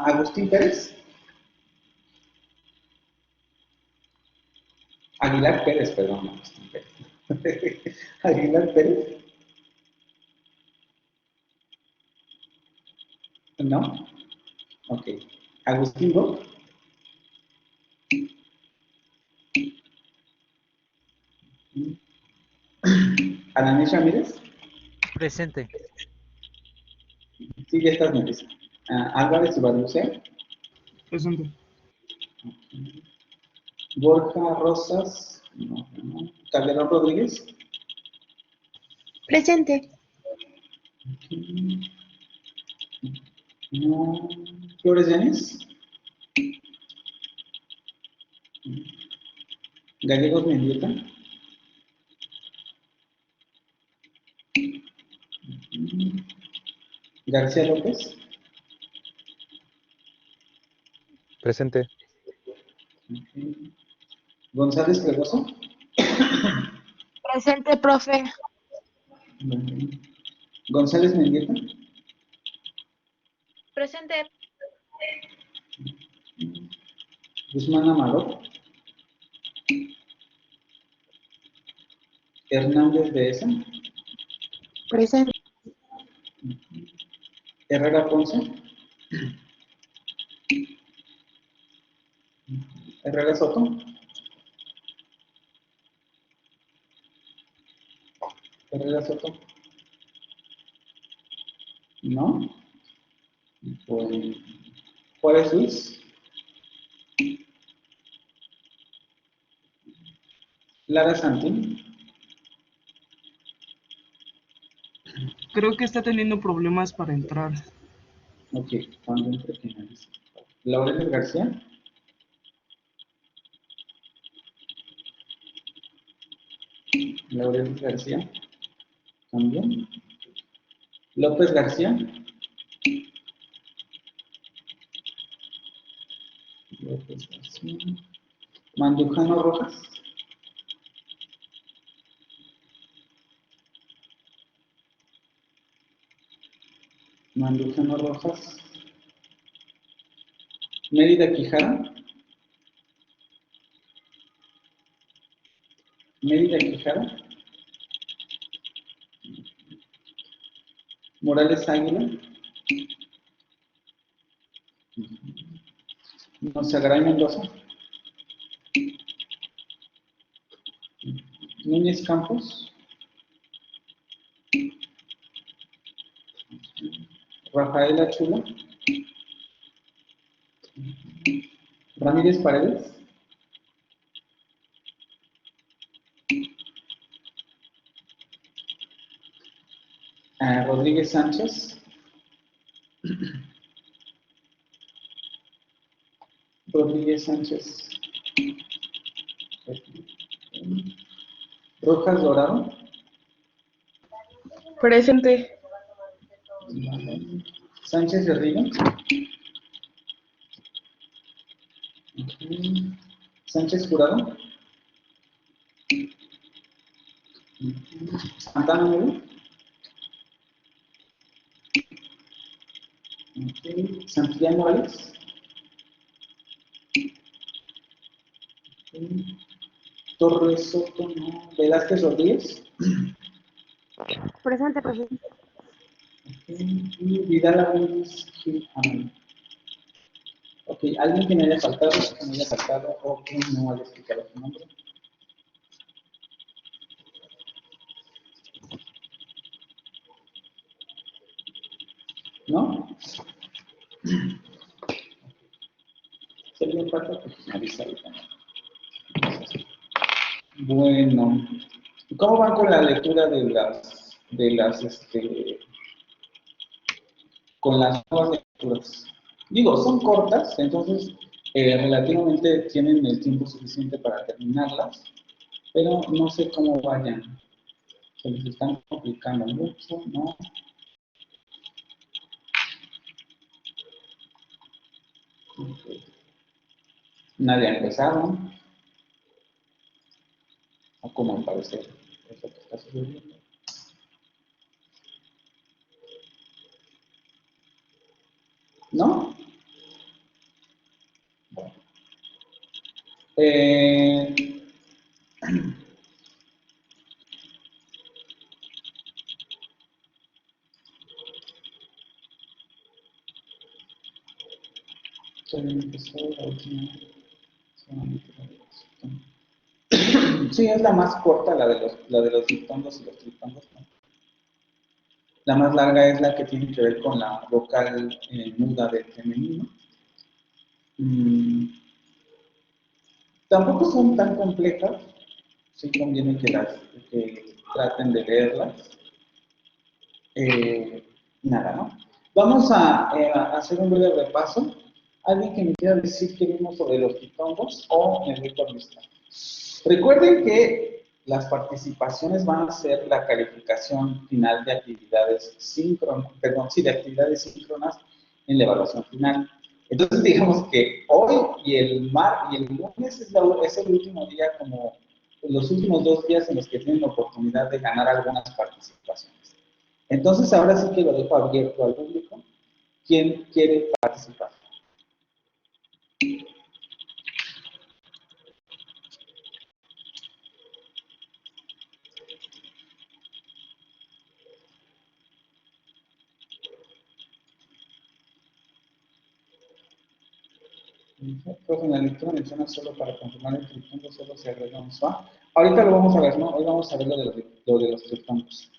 Agustín Pérez. Aguilar Pérez, perdón, Agustín Pérez. Aguilar Pérez. ¿No? Ok. Agustín Bo. Ananías Ramírez. Presente. Sí, ya estás, Melissa. Álvarez Ibarlucea. Presente. Borja Rosas. No, no. Calderón Rodríguez. Presente. No. Flores Yanis. Gallegos Mendieta. García López. Presente. González Fregoso. Presente, profe. González Mendieta. Presente. Guzmán Amador. Hernández de Esa. Presente. Herrera Ponce. Herrera Soto. Herrera Soto. ¿No? Pues, Juárez Luis. Lara Santín. Creo que está teniendo problemas para entrar. Ok, cuando entre finaliza. Laureles García. Laureles García. También. López García. López García. Mandujano Rojas. Mandujano Rojas. Mérida Quijada. Mérida Quijada. Morales Águila. Nosagaray Mendoza. Núñez Campos. Rafaela Chula. Ramírez Paredes. Rodríguez Sánchez. Rodríguez Sánchez. Rojas Dorado. Presente. Sánchez Guerrero. Sánchez Jurado. Santana Nuevo. Santillán Morales. Torres Soto, no. Velázquez Rodríguez. Presente, profe. Y Vidal Abuelis Gil Amén. Ok, alguien que me haya faltado, o que no haya explicado su nombre. ¿No? Si alguien falta, pues me avisa ahorita. Bueno, ¿cómo van con la lectura con las nuevas lecturas? Digo, son cortas, entonces relativamente tienen el tiempo suficiente para terminarlas, pero no sé cómo vayan. Se les están complicando mucho, ¿no? Nadie ha empezado, o como me parece es lo que está sucediendo. ¿No? Eh, Sí, es la más corta, la de los diptongos y los triptongos, ¿no? La más larga es la que tiene que ver con la vocal muda del femenino. Mm, Tampoco son tan complejas, sí conviene que traten de leerlas. Nada, ¿no? Vamos a hacer un breve repaso. ¿Alguien que me quiera decir qué vimos sobre los diptongos o me voy por lista? Recuerden que las participaciones van a ser la calificación final de actividades síncronas, perdón, sí, de actividades síncronas en la evaluación final. Entonces, digamos que hoy y el lunes es el último día, como los últimos 2 días en los que tienen la oportunidad de ganar algunas participaciones. Entonces, ahora sí que lo dejo abierto al público. ¿Quién quiere participar? Profe, en la lectura menciona solo para confirmar el triptongo solo se agrega un SOA. Ahorita lo vamos a ver, ¿no? Hoy vamos a ver lo de los triptongos.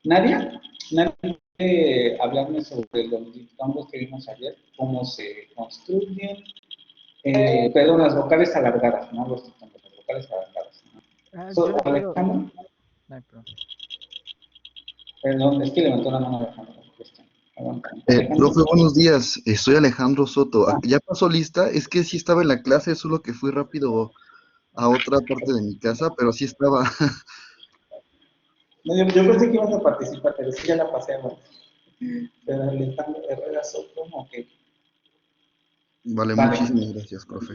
¿Nadie? ¿Nadie quiere hablarme sobre los triptongos que vimos ayer? ¿Cómo se construyen? Perdón, las vocales alargadas, ¿no? Los triptongos, las vocales alargadas, ¿no? Yo le puedo. Alejandro, Ay, perdón. perdón, es que levantó la mano Alejandro. Alejandro. Profe, buenos días. Soy Alejandro Soto. Ah, ¿Ya pasó lista? Es que sí estaba en la clase, solo que fui rápido a otra parte de mi casa, pero sí estaba. no, yo pensé que ibas a participar, pero sí ya la pasé a ver. Pero Alejandro Herrera Soto, ok. Vale, Vale. muchísimas gracias, profe.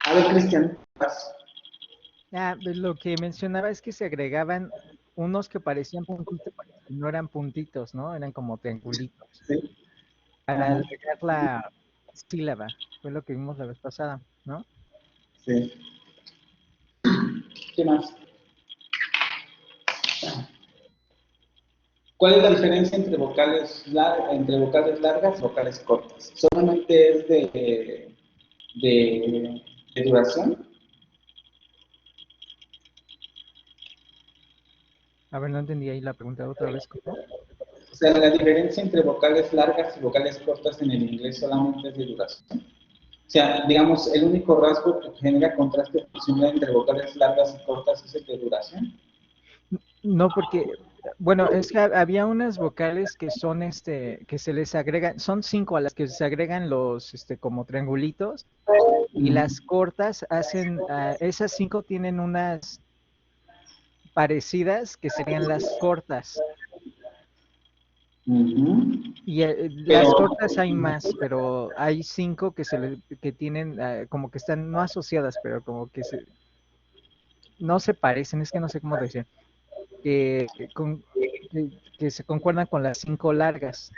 A ver, Cristian, vas. Lo que mencionaba es que se agregaban unos que parecían puntitos, y no eran puntitos, ¿no? Eran como triangulitos. Sí. Para Ajá. agregar la sílaba, fue lo que vimos la vez pasada, ¿no? Sí. ¿Qué más? ¿Cuál es la diferencia entre vocales largas y vocales cortas? ¿Solamente es de duración? A ver, no entendí ahí la pregunta otra vez, ¿cómo? O sea, la diferencia entre vocales largas y vocales cortas en el inglés solamente es de duración. O sea, digamos, el único rasgo que genera contraste funcional entre vocales largas y cortas es el de duración. No, porque, bueno, es que había unas vocales que son, que se les agregan, son 5 a las que se agregan los, como triangulitos, y las cortas hacen, esas 5 tienen unas parecidas que serían las cortas. Y Pero, las cortas hay más, pero hay 5 que tienen, como que están no asociadas, pero como que no se parecen, es que no sé cómo decir, que se concuerdan con las 5 largas.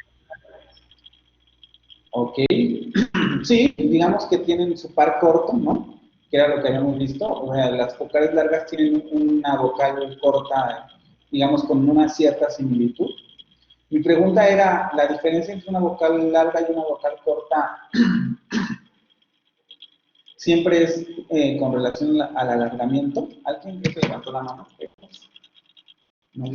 ok, sí, digamos que tienen su par corto, ¿no? Que era lo que habíamos visto. O sea, las vocales largas tienen una vocal corta, digamos, con una cierta similitud. Mi pregunta era, ¿la diferencia entre una vocal larga y una vocal corta siempre es con relación al alargamiento? ¿Alguien que se levantó la mano? No,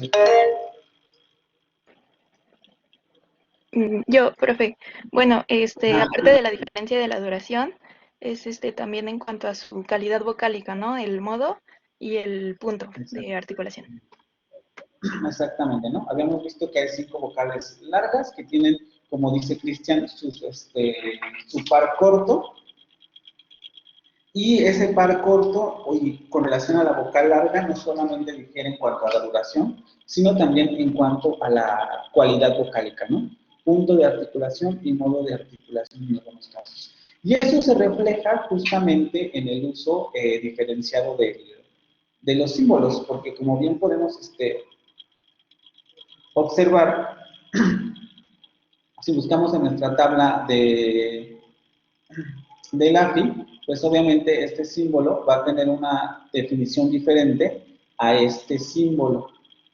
Yo, profe. Bueno, ajá, aparte de la diferencia de la duración, es también en cuanto a su calidad vocálica, ¿no? El modo y el punto de articulación. exactamente, ¿no? Habíamos visto que hay 5 vocales largas que tienen, como dice Cristian, su par corto. Y ese par corto, con relación a la vocal larga, no solamente difiere en cuanto a la duración, sino también en cuanto a la cualidad vocálica, ¿no? Punto de articulación y modo de articulación en algunos casos. Y eso se refleja justamente en el uso diferenciado de los símbolos, porque como bien podemos observar, si buscamos en nuestra tabla del AFI, pues obviamente este símbolo va a tener una definición diferente a este símbolo,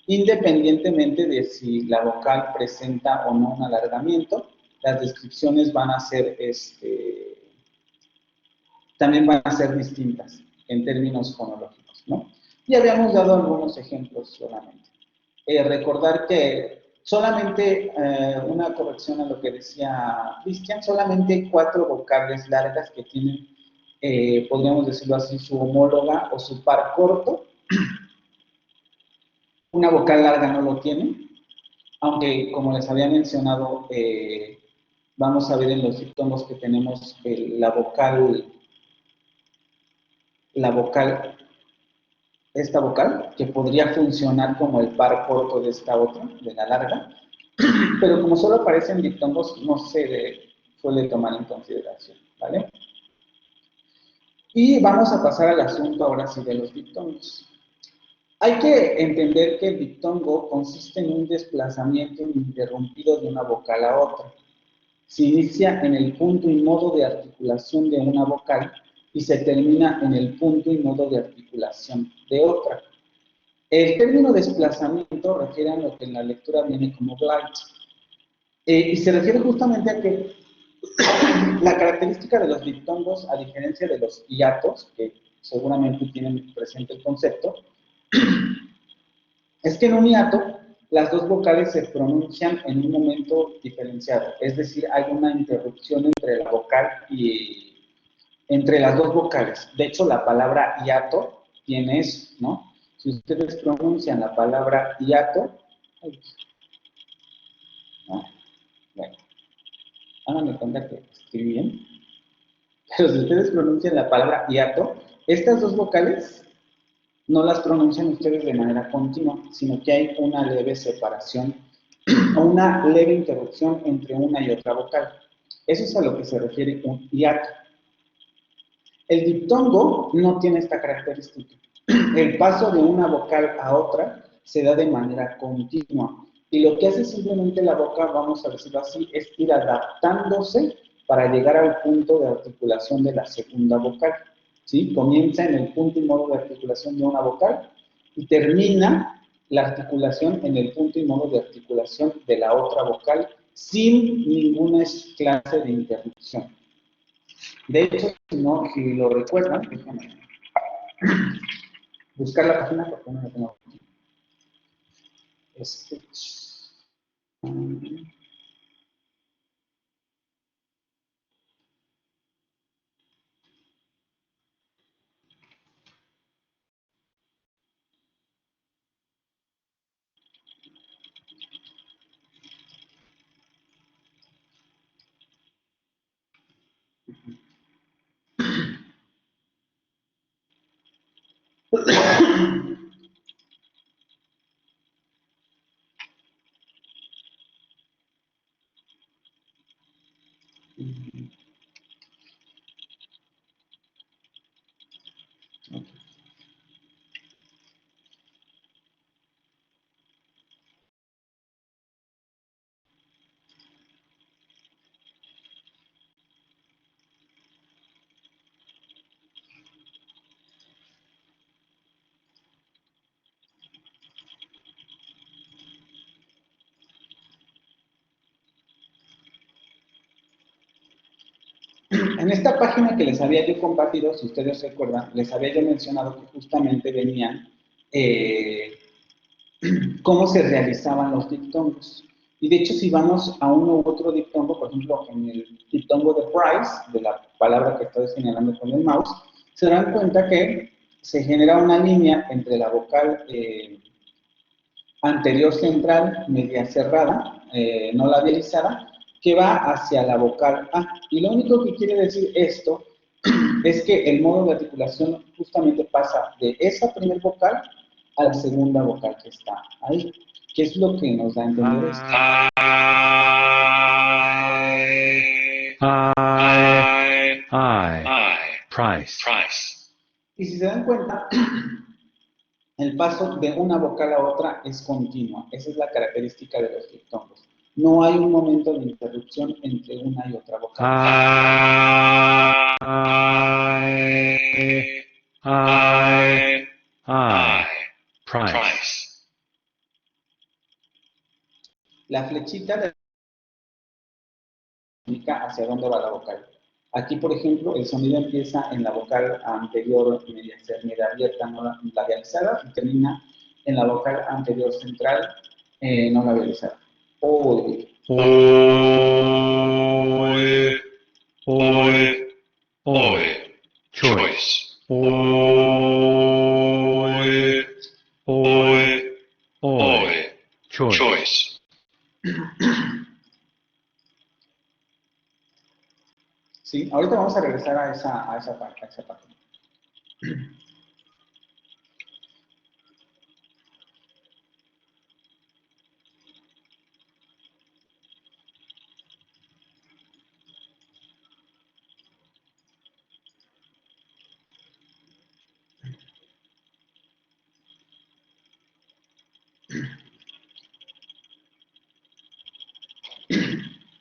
independientemente de si la vocal presenta o no un alargamiento. Las descripciones van a ser, también van a ser distintas en términos fonológicos, ¿no? Y habíamos dado algunos ejemplos solamente. Recordar que solamente, una corrección a lo que decía Cristian, solamente 4 vocales largas que tienen, podríamos decirlo así, su homóloga o su par corto. Una vocal larga no lo tiene, aunque como les había mencionado, vamos a ver en los diptongos que tenemos esta vocal, que podría funcionar como el par corto de esta otra, de la larga, pero como solo aparecen diptongos, no se suele tomar en consideración, ¿vale? Y vamos a pasar al asunto ahora sí de los diptongos. Hay que entender que el diptongo consiste en un desplazamiento ininterrumpido de una vocal a otra. Se inicia en el punto y modo de articulación de una vocal y se termina en el punto y modo de articulación de otra. El término desplazamiento refiere a lo que en la lectura viene como glide, y se refiere justamente a que la característica de los diptongos, a diferencia de los hiatos, que seguramente tienen presente el concepto, es que en un hiato las dos vocales se pronuncian en un momento diferenciado, es decir, hay una interrupción entre la vocal y entre las dos vocales. De hecho, la palabra hiato tiene eso, ¿no? Si ustedes pronuncian la palabra hiato, ¿no? Bueno, háganme cuenta que escribí bien, pero si ustedes pronuncian la palabra hiato, estas dos vocales no las pronuncian ustedes de manera continua, sino que hay una leve separación o una leve interrupción entre una y otra vocal. Eso es a lo que se refiere un hiato. El diptongo no tiene esta característica. El paso de una vocal a otra se da de manera continua. Y lo que hace simplemente la boca, vamos a decirlo así, es ir adaptándose para llegar al punto de articulación de la segunda vocal. ¿Sí? Comienza en el punto y modo de articulación de una vocal y termina la articulación en el punto y modo de articulación de la otra vocal sin ninguna clase de interrupción. De hecho, si lo recuerdan, déjenme buscar la página porque no la tengo aquí. En esta página que les había yo compartido, si ustedes recuerdan, les había yo mencionado que justamente venían cómo se realizaban los diptongos. Y de hecho, si vamos a uno u otro diptongo, por ejemplo, en el diptongo de Price, de la palabra que estoy señalando con el mouse, se dan cuenta que se genera una línea entre la vocal anterior central, media cerrada, no labializada, que va hacia la vocal A. Y lo único que quiere decir esto es que el modo de articulación justamente pasa de esa primera vocal a la segunda vocal que está ahí. ¿Qué es lo que nos da a entender esto? Price. Y si se dan cuenta, el paso de una vocal a otra es continua. Esa es la característica de los diptongos. No hay un momento de interrupción entre una y otra vocal. price. La flechita indica hacia dónde va la vocal. Aquí, por ejemplo, el sonido empieza en la vocal anterior media abierta no labializada y termina en la vocal anterior central no labializada. Oe. Oe, oe, oe, choice. Oe, oe, oe, choice. Sí, ahorita vamos a regresar a esa parte.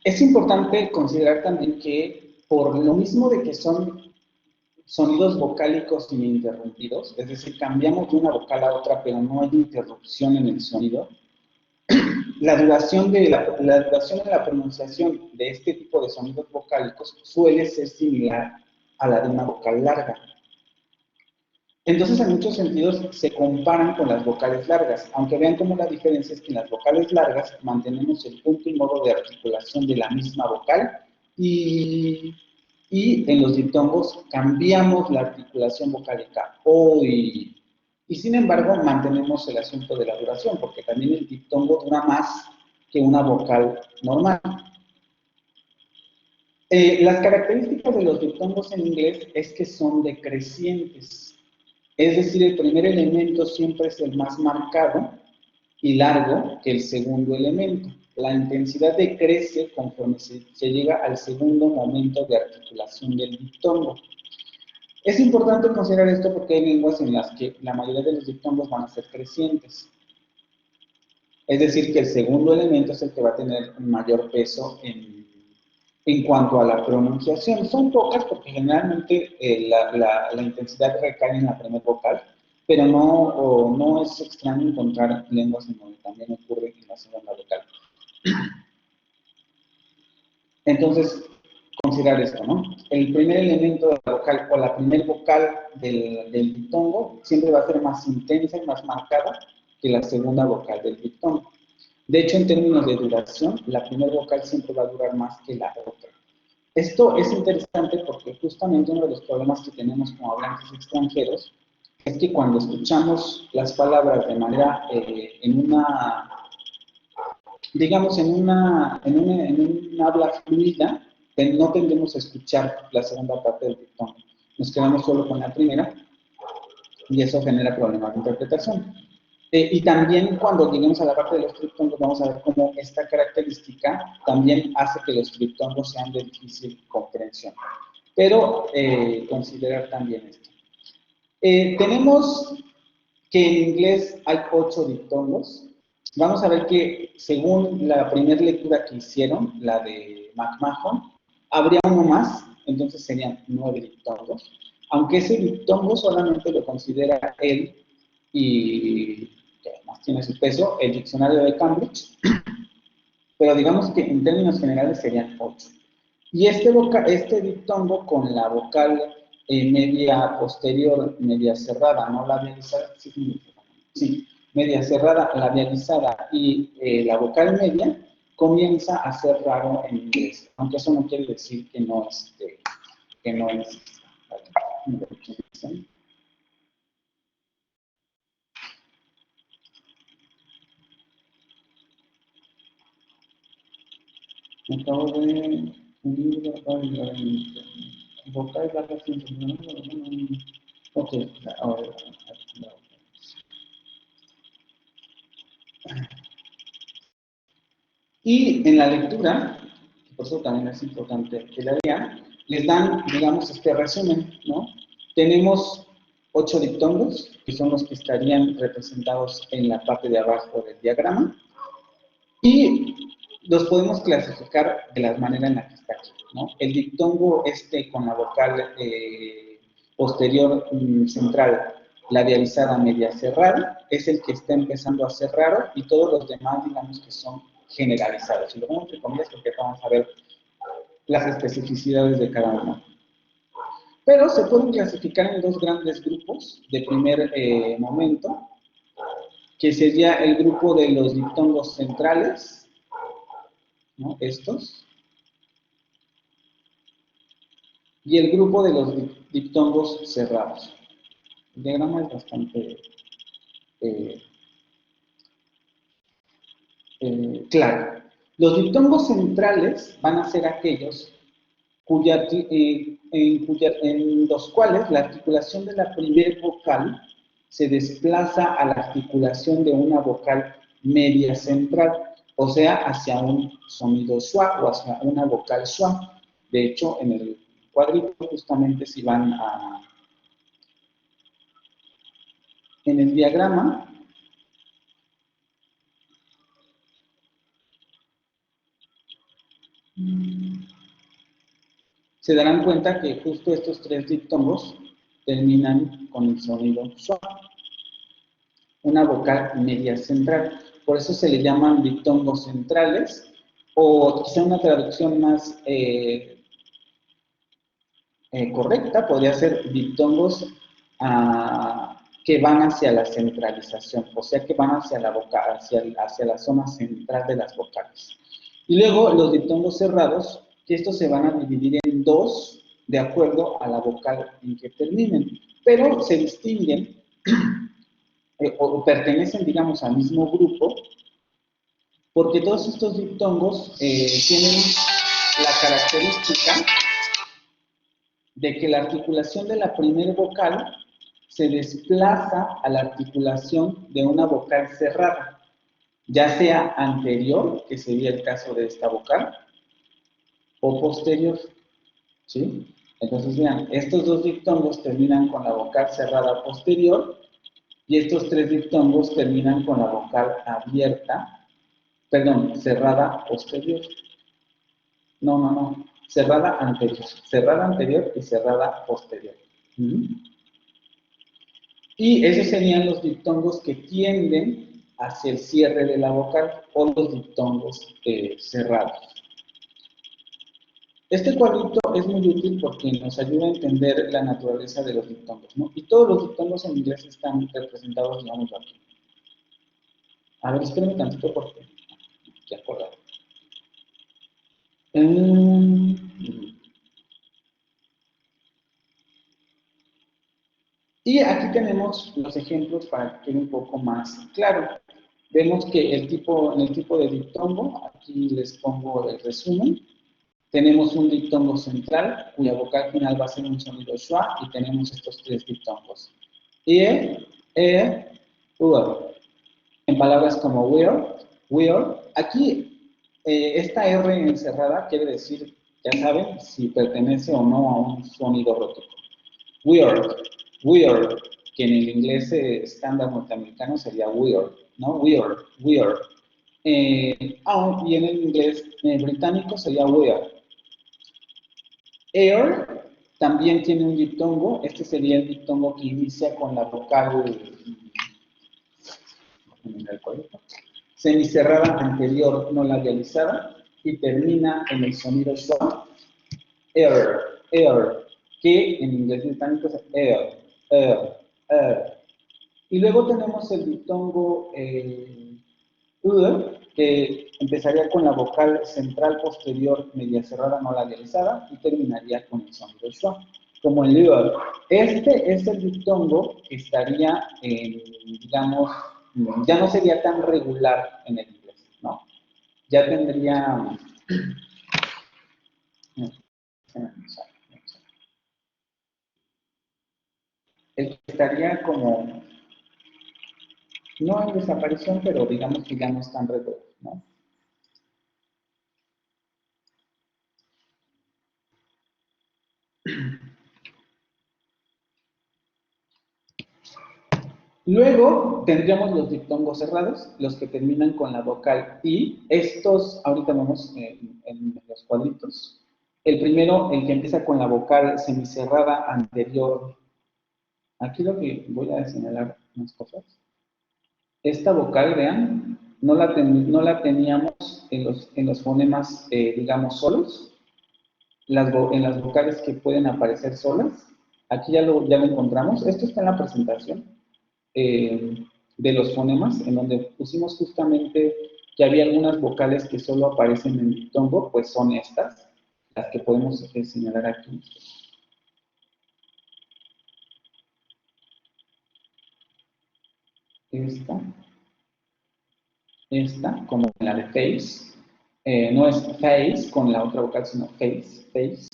Es importante considerar también que por lo mismo de que son sonidos vocálicos ininterrumpidos, es decir, cambiamos de una vocal a otra, pero no hay interrupción en el sonido, la duración de la pronunciación de este tipo de sonidos vocálicos suele ser similar a la de una vocal larga. Entonces, en muchos sentidos, se comparan con las vocales largas, aunque vean cómo la diferencia es que en las vocales largas mantenemos el punto y modo de articulación de la misma vocal y en los diptongos cambiamos la articulación vocálica y sin embargo mantenemos el asunto de la duración, porque también el diptongo dura más que una vocal normal. Las características de los diptongos en inglés es que son decrecientes. Es decir, el primer elemento siempre es el más marcado y largo que el segundo elemento. La intensidad decrece conforme se llega al segundo momento de articulación del diptongo. Es importante considerar esto porque hay lenguas en las que la mayoría de los diptongos van a ser crecientes. Es decir, que el segundo elemento es el que va a tener un mayor peso en cuanto a la pronunciación. Son pocas porque generalmente la intensidad recae en la primera vocal, pero no es extraño encontrar lenguas en donde también ocurre en la segunda vocal. Entonces, considerar esto, ¿no? El primer elemento de la vocal o la primera vocal del diptongo siempre va a ser más intensa y más marcada que la segunda vocal del diptongo. De hecho, en términos de duración, la primera vocal siempre va a durar más que la otra. Esto es interesante porque justamente uno de los problemas que tenemos como hablantes extranjeros es que cuando escuchamos las palabras de manera, digamos, en una habla fluida, no tendemos a escuchar la segunda parte del diptongo. Nos quedamos solo con la primera y eso genera problemas de interpretación. Y también cuando lleguemos a la parte de los triptongos vamos a ver cómo esta característica también hace que los triptongos sean de difícil comprensión. Pero considerar también esto. Tenemos que en inglés hay 8 diptongos. Vamos a ver que según la primera lectura que hicieron, la de McMahon, habría uno más, entonces serían 9 diptongos. Aunque ese diptongo solamente lo considera él y que además tiene su peso, el diccionario de Cambridge, pero digamos que en términos generales serían 8. Y este diptongo con la vocal media posterior, media cerrada, no labializada, sí, media cerrada, labializada y la vocal media, comienza a ser raro en inglés, aunque eso no quiere decir que no es. Me acabo de vocal larga sin. Ok, ahora. Y en la lectura, por eso también es importante que la lean, les dan, digamos, este resumen, ¿no? Tenemos 8 diptongos, que son los que estarían representados en la parte de abajo del diagrama, y los podemos clasificar de la manera en la que está aquí, ¿no? El diptongo con la vocal posterior central labializada media cerrada, es el que está empezando a ser raro, y todos los demás, digamos que son generalizados. Y lo pongo entre comillas porque acá vamos a ver las especificidades de cada uno. Pero se pueden clasificar en dos grandes grupos de primer momento, que sería el grupo de los diptongos centrales, ¿no? Estos, y el grupo de los diptongos cerrados. El diagrama es bastante claro. Los diptongos centrales van a ser aquellos en los cuales la articulación de la primer vocal se desplaza a la articulación de una vocal media central, o sea, hacia un sonido suave o hacia una vocal suave. De hecho, en el cuadrito justamente si van en el diagrama, se darán cuenta que justo estos tres diptongos terminan con el sonido suave, una vocal media central. Por eso se le llaman diptongos centrales, o quizá una traducción más correcta podría ser diptongos que van hacia la centralización, o sea que van hacia la vocal, hacia la zona central de las vocales. Y luego los diptongos cerrados, que estos se van a dividir en dos de acuerdo a la vocal en que terminen, pero se distinguen o pertenecen, digamos, al mismo grupo, porque todos estos diptongos tienen la característica de que la articulación de la primera vocal se desplaza a la articulación de una vocal cerrada, ya sea anterior, que sería el caso de esta vocal, o posterior, ¿sí? Entonces, vean, estos dos diptongos terminan con la vocal cerrada posterior, y estos tres diptongos terminan con la vocal abierta, perdón, cerrada posterior. No, cerrada anterior y cerrada posterior. Y esos serían los diptongos que tienden hacia el cierre de la vocal, o los diptongos cerrados. Este cuadrito es muy útil porque nos ayuda a entender la naturaleza de los diptongos, ¿no? Y todos los diptongos en inglés están representados, digamos, aquí. A ver, espérenme tantito porque ya acordado. Y aquí tenemos los ejemplos para que quede un poco más claro. Vemos que en el tipo de diptongo, aquí les pongo el resumen. Tenemos un diptongo central, cuya vocal final va a ser un sonido schwa, y tenemos estos tres diptongos. Ur. En palabras como weird. Aquí, esta R encerrada quiere decir, ya saben, si pertenece o no a un sonido rótico. Weird, que en el inglés estándar norteamericano sería weird, ¿no? Weird. Y en el inglés británico sería weird. Air también tiene un diptongo. Este sería el diptongo que inicia con la vocal semicerrada anterior no labializada y termina en el sonido suave. Air, que en inglés británico es air. Y luego tenemos el diptongo que empezaría con la vocal central posterior media cerrada no labializada y terminaría con el sonido schwa, como el liver. Este es el diptongo que estaría, digamos, ya no sería tan regular en el inglés, ¿no? Ya tendría... el que estaría como... no en desaparición, pero digamos que ya no es tan regular, ¿no? Luego tendríamos los diptongos cerrados, los que terminan con la vocal I. Estos, ahorita vemos en los cuadritos. El primero, el que empieza con la vocal semicerrada anterior Aquí lo que voy a señalar unas cosas. Esta vocal, vean, no la teníamos en los fonemas, digamos, solos. En las vocales que pueden aparecer solas. Aquí ya lo encontramos. Esto está en la presentación de los fonemas, en donde pusimos justamente que había algunas vocales que solo aparecen en diptongo, pues son estas, las que podemos señalar aquí. Esta, como la de face, no es face con la otra vocal, sino face.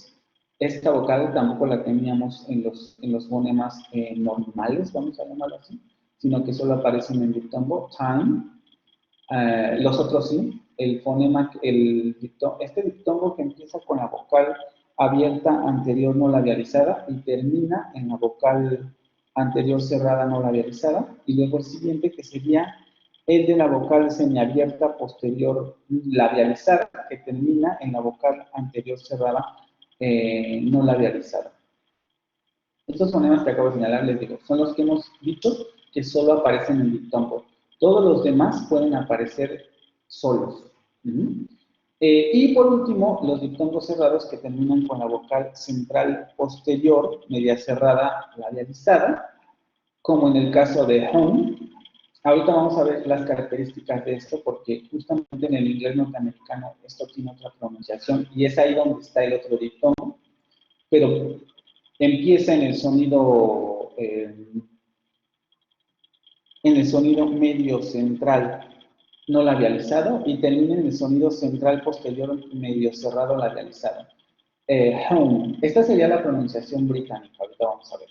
Esta vocal tampoco la teníamos en los fonemas normales, vamos a llamarlo así, sino que solo aparecen en diptongo, time. Los otros sí, el fonema, este diptongo que empieza con la vocal abierta anterior no labializada y termina en la vocal anterior cerrada no labializada, y luego el siguiente que sería el de la vocal semiabierta posterior labializada, que termina en la vocal anterior cerrada no labializada. Estos fonemas que acabo de señalar, les digo, son los que hemos dicho que solo aparecen en diptongo. Todos los demás pueden aparecer solos. Y por último, los diptongos cerrados que terminan con la vocal central posterior, media cerrada, labializada, como en el caso de home. Ahorita vamos a ver las características de esto, porque justamente en el inglés norteamericano esto tiene otra pronunciación, y es ahí donde está el otro diptongo, pero empieza en el sonido medio central no labializado y termina en el sonido central posterior medio cerrado labializado. Home. Esta sería la pronunciación británica, ahorita vamos a ver.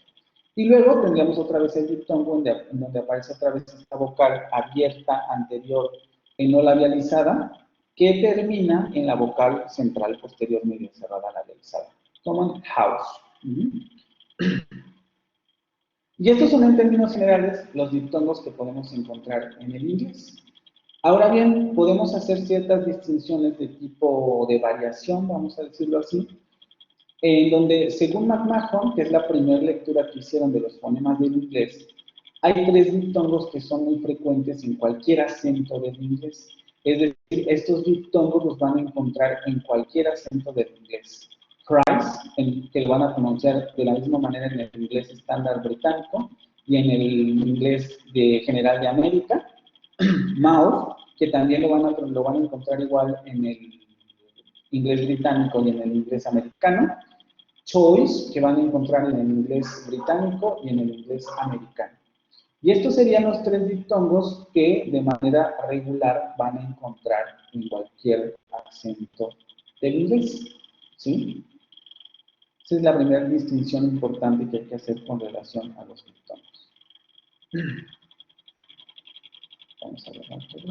Y luego tendríamos otra vez el diptongo, donde aparece otra vez esta vocal abierta anterior no labializada, que termina en la vocal central posterior medio cerrada labializada, como en house. Y estos son en términos generales los diptongos que podemos encontrar en el inglés. Ahora bien, podemos hacer ciertas distinciones de tipo de variación, vamos a decirlo así, en donde, según McMahon, que es la primera lectura que hicieron de los fonemas del inglés, hay 3 diptongos que son muy frecuentes en cualquier acento del inglés. Es decir, estos diptongos los van a encontrar en cualquier acento del inglés. Price, que lo van a pronunciar de la misma manera en el inglés estándar británico y en el inglés general de América. Mouth, que también lo van a encontrar igual en el inglés británico y en el inglés americano. Choice, que van a encontrar en el inglés británico y en el inglés americano. Y estos serían los 3 diptongos que de manera regular van a encontrar en cualquier acento del inglés. ¿Sí? Esa es la primera distinción importante que hay que hacer con relación a los diptongos. Vamos a ver aquí.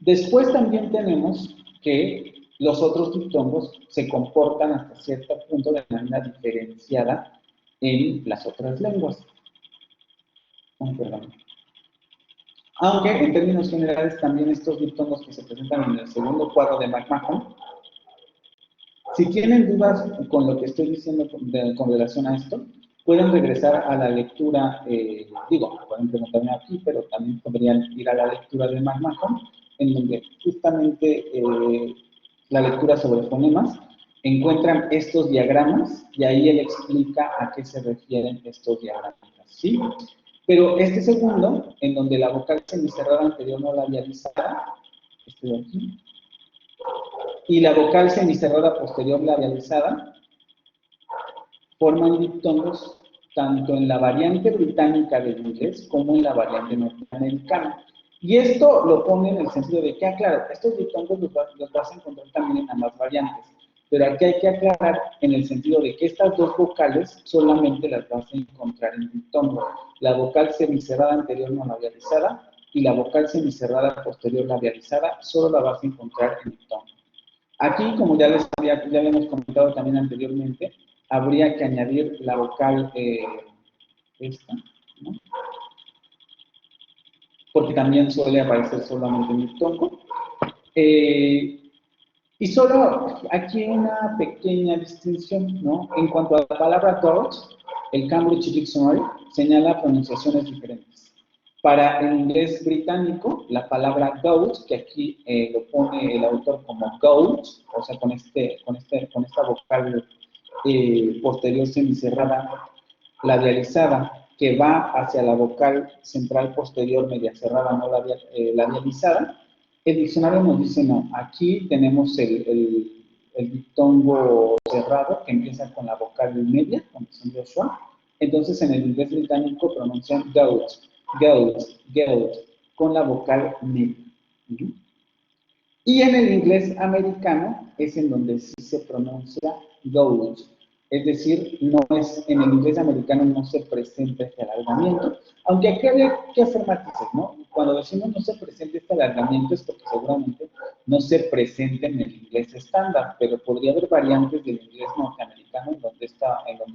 Después también tenemos que los otros diptongos se comportan hasta cierto punto de manera diferenciada en las otras lenguas. Perdón. Aunque en términos generales también estos diptongos que se presentan en el segundo cuadro de McMahon, si tienen dudas con lo que estoy diciendo con relación a esto, pueden regresar a la lectura, pueden preguntarme aquí, pero también podrían ir a la lectura de McMahon, en donde justamente la lectura sobre fonemas encuentran estos diagramas y ahí él explica a qué se refieren estos diagramas, ¿sí? Pero este segundo, en donde la vocal semicerrada anterior no labializada, este de aquí, y la vocal semicerrada posterior labializada, forman diptongos tanto en la variante británica del inglés como en la variante norteamericana. Y esto lo pone en el sentido de que, claro, estos diptongos los vas a encontrar también en ambas variantes, pero aquí hay que aclarar en el sentido de que estas dos vocales solamente las vas a encontrar en diptongo. La vocal semicerrada anterior no labializada y la vocal semicerrada posterior labializada solo la vas a encontrar en diptongo. Aquí, como ya habíamos comentado también anteriormente, habría que añadir la vocal esta, ¿no? Porque también suele aparecer solamente en diptongo. Y Y solo aquí una pequeña distinción, ¿no? En cuanto a la palabra dodge, el Cambridge Dictionary señala pronunciaciones diferentes. Para el inglés británico, la palabra goat, que aquí lo pone el autor como goat, o sea, con esta vocal posterior semicerrada labializada, que va hacia la vocal central posterior media cerrada, no labializada, el diccionario nos dice no. Aquí tenemos el diptongo cerrado que empieza con la vocal media, como dice Joshua. Entonces en el inglés británico pronuncian goat, goat, goat, con la vocal media. Y en el inglés americano es en donde sí se pronuncia goat. Es decir, no es, en el inglés americano no se presenta este alargamiento, aunque aquí habría que hacer matices, ¿no? Cuando decimos no se presenta este alargamiento es porque seguramente no se presenta en el inglés estándar, pero podría haber variantes del inglés norteamericano en donde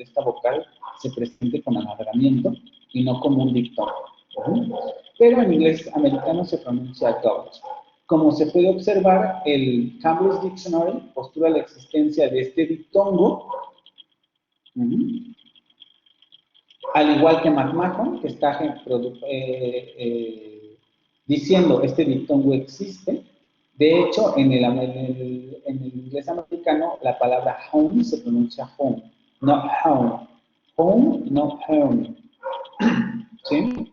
esta vocal se presente con alargamiento y no como un diptongo. Pero en inglés americano se pronuncia goat. Como se puede observar, el Cambridge Dictionary postula la existencia de este diptongo, al igual que McMahon, que está diciendo este diptongo existe. De hecho, en el inglés americano, la palabra home se pronuncia home, no home. Home, no home. ¿Sí?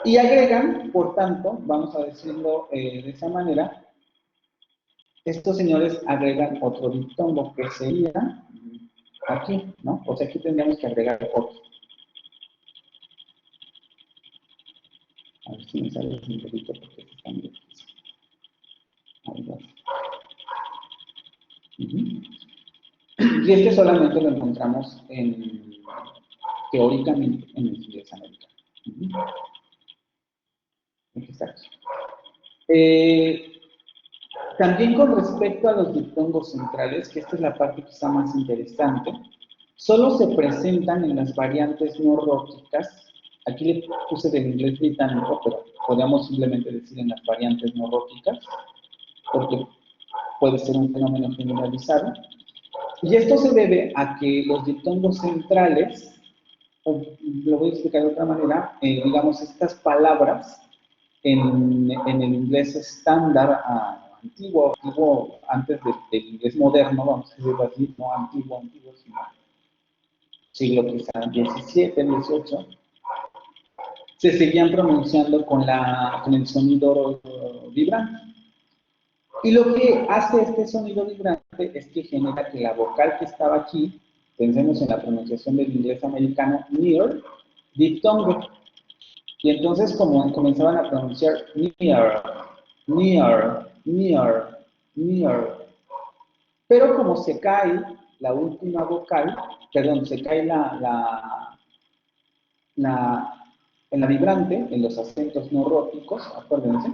Y agregan, por tanto, vamos a decirlo de esa manera, estos señores agregan otro diptongo que sería aquí, ¿no? O sea, aquí tendríamos que agregar otro. A ver si me sale un poquito porque está muy difícil. Ahí va. Y este solamente lo encontramos teóricamente en el inglés americano. Aquí está. También con respecto a los diptongos centrales, que esta es la parte quizá más interesante, solo se presentan en las variantes no róticas. Aquí le puse del inglés británico, pero podríamos simplemente decir en las variantes no róticas, porque puede ser un fenómeno generalizado. Y esto se debe a que los diptongos centrales, o lo voy a explicar de otra manera, digamos, estas palabras en el inglés estándar antiguo, antes del inglés moderno, vamos a decirlo así, no antiguo, sino siglo quizá XVII, XVIII, se seguían pronunciando con el sonido vibrante. Y lo que hace este sonido vibrante es que genera que la vocal que estaba aquí, pensemos en la pronunciación del inglés americano, near, diptongo. Y entonces como comenzaban a pronunciar near, near, near, near. Pero como se cae la última vocal, perdón, se cae en la vibrante, en los acentos no róticos, acuérdense,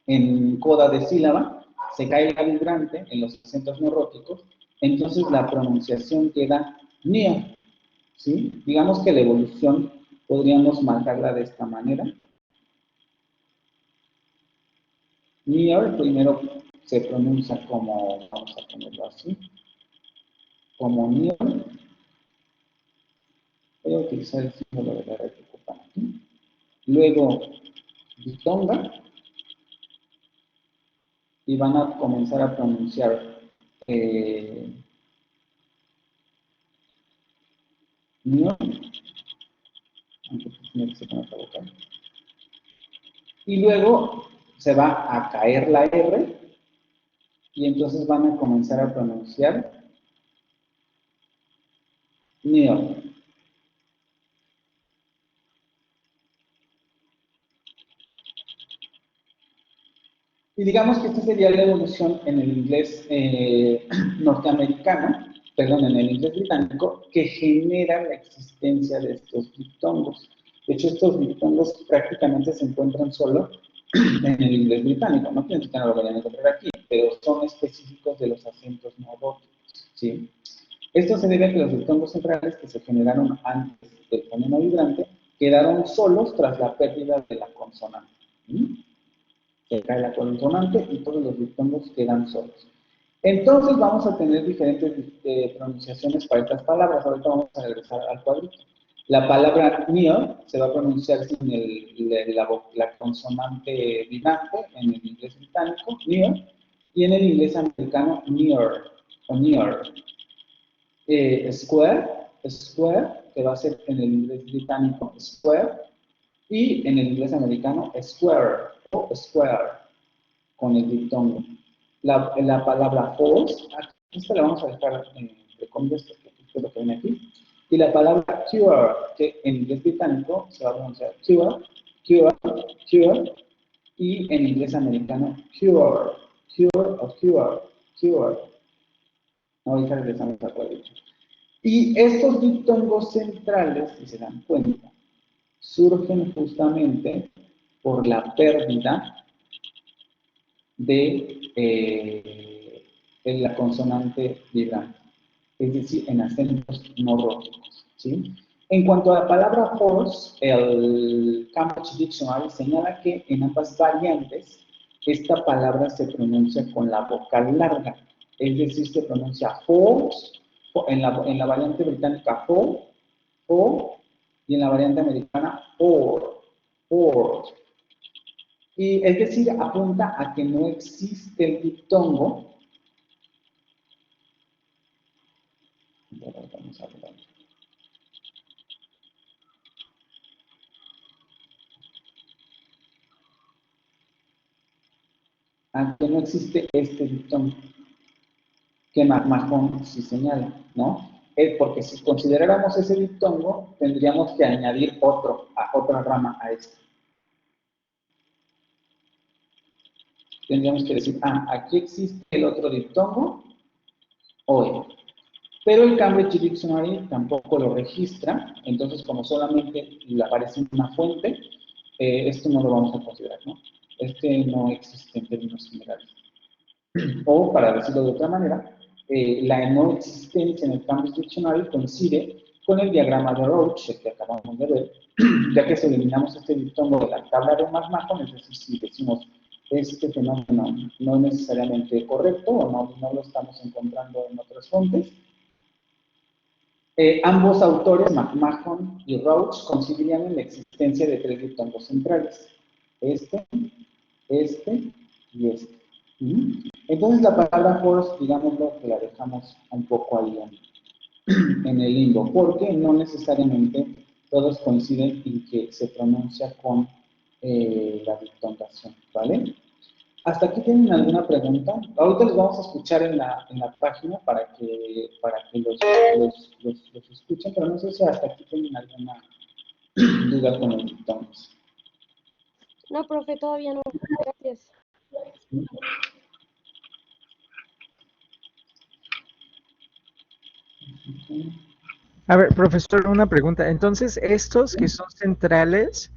en coda de sílaba, se cae la vibrante en los acentos no róticos, entonces la pronunciación queda near, ¿sí? Digamos que la evolución podríamos marcarla de esta manera. Near primero se pronuncia como, vamos a ponerlo así, como near. Voy a utilizar el símbolo de la red que ocupan aquí. Luego, diptonga. Y van a comenzar a pronunciar near. Y luego se va a caer la R y entonces van a comenzar a pronunciar near. Y digamos que esta sería la evolución en el inglés norteamericano, perdón, en el inglés británico, que genera la existencia de estos diptongos. De hecho, estos diptongos prácticamente se encuentran solo en el inglés británico. No quiero que no lo vayan a encontrar aquí, pero son específicos de los acentos no róticos, ¿sí? Esto se debe a que los diptongos centrales que se generaron antes del fonema vibrante quedaron solos tras la pérdida de la consonante. Se cae la consonante y todos los diptongos quedan solos. Entonces vamos a tener diferentes pronunciaciones para estas palabras. Ahorita vamos a regresar al cuadrito. La palabra near se va a pronunciar sin la consonante vibrante en el inglés británico, near, y en el inglés americano, near, o near. Square, que va a ser en el inglés británico, square, y en el inglés americano, square, o square, con el diptongo. La palabra horse, esta la vamos a dejar entre comillas, porque es lo que viene aquí. Y la palabra cure, que en inglés británico se va a pronunciar cure, y en inglés americano cure, o cure. Ahorita regresamos al cuadrito. Y estos diptongos centrales, si se dan cuenta, surgen justamente por la pérdida de la consonante vibrante, es decir, en acentos no róticos, ¿sí? En cuanto a la palabra horse, el Cambridge Dictionary señala que en ambas variantes esta palabra se pronuncia con la vocal larga, es decir, se pronuncia horse, en la variante británica ho, y en la variante americana or. Y es decir, apunta a que no existe el diptongo. Vamos a ver. A que no existe este diptongo que McMahon sí señala, ¿no? Porque si consideráramos ese diptongo, tendríamos que añadir otra rama a este. Tendríamos que decir, aquí existe el otro diptongo, OE. Pero el Cambridge Dictionary tampoco lo registra, entonces como solamente le aparece una fuente, esto no lo vamos a considerar, ¿no? Este no existe en términos generales. O, para decirlo de otra manera, la no existencia en el Cambridge Dictionary coincide con el diagrama de Roach, el que acabamos de ver, ya que si eliminamos este diptongo de la tabla de McMahon, es decir, si decimos este fenómeno no es necesariamente correcto o no lo estamos encontrando en otras fuentes, ambos autores, McMahon y Roach, coincidían en la existencia de tres diptongos centrales, este y este. Entonces la palabra horse, digámoslo que la dejamos un poco ahí en el limbo, porque no necesariamente todos coinciden en que se pronuncia con la diptongación, ¿vale? ¿Hasta aquí tienen alguna pregunta? Ahorita los vamos a escuchar en la página para que los escuchen, pero no sé si hasta aquí tienen alguna duda con los diptongos. No, profe, todavía no. Gracias. A ver, profesor, una pregunta. Entonces, estos que son centrales,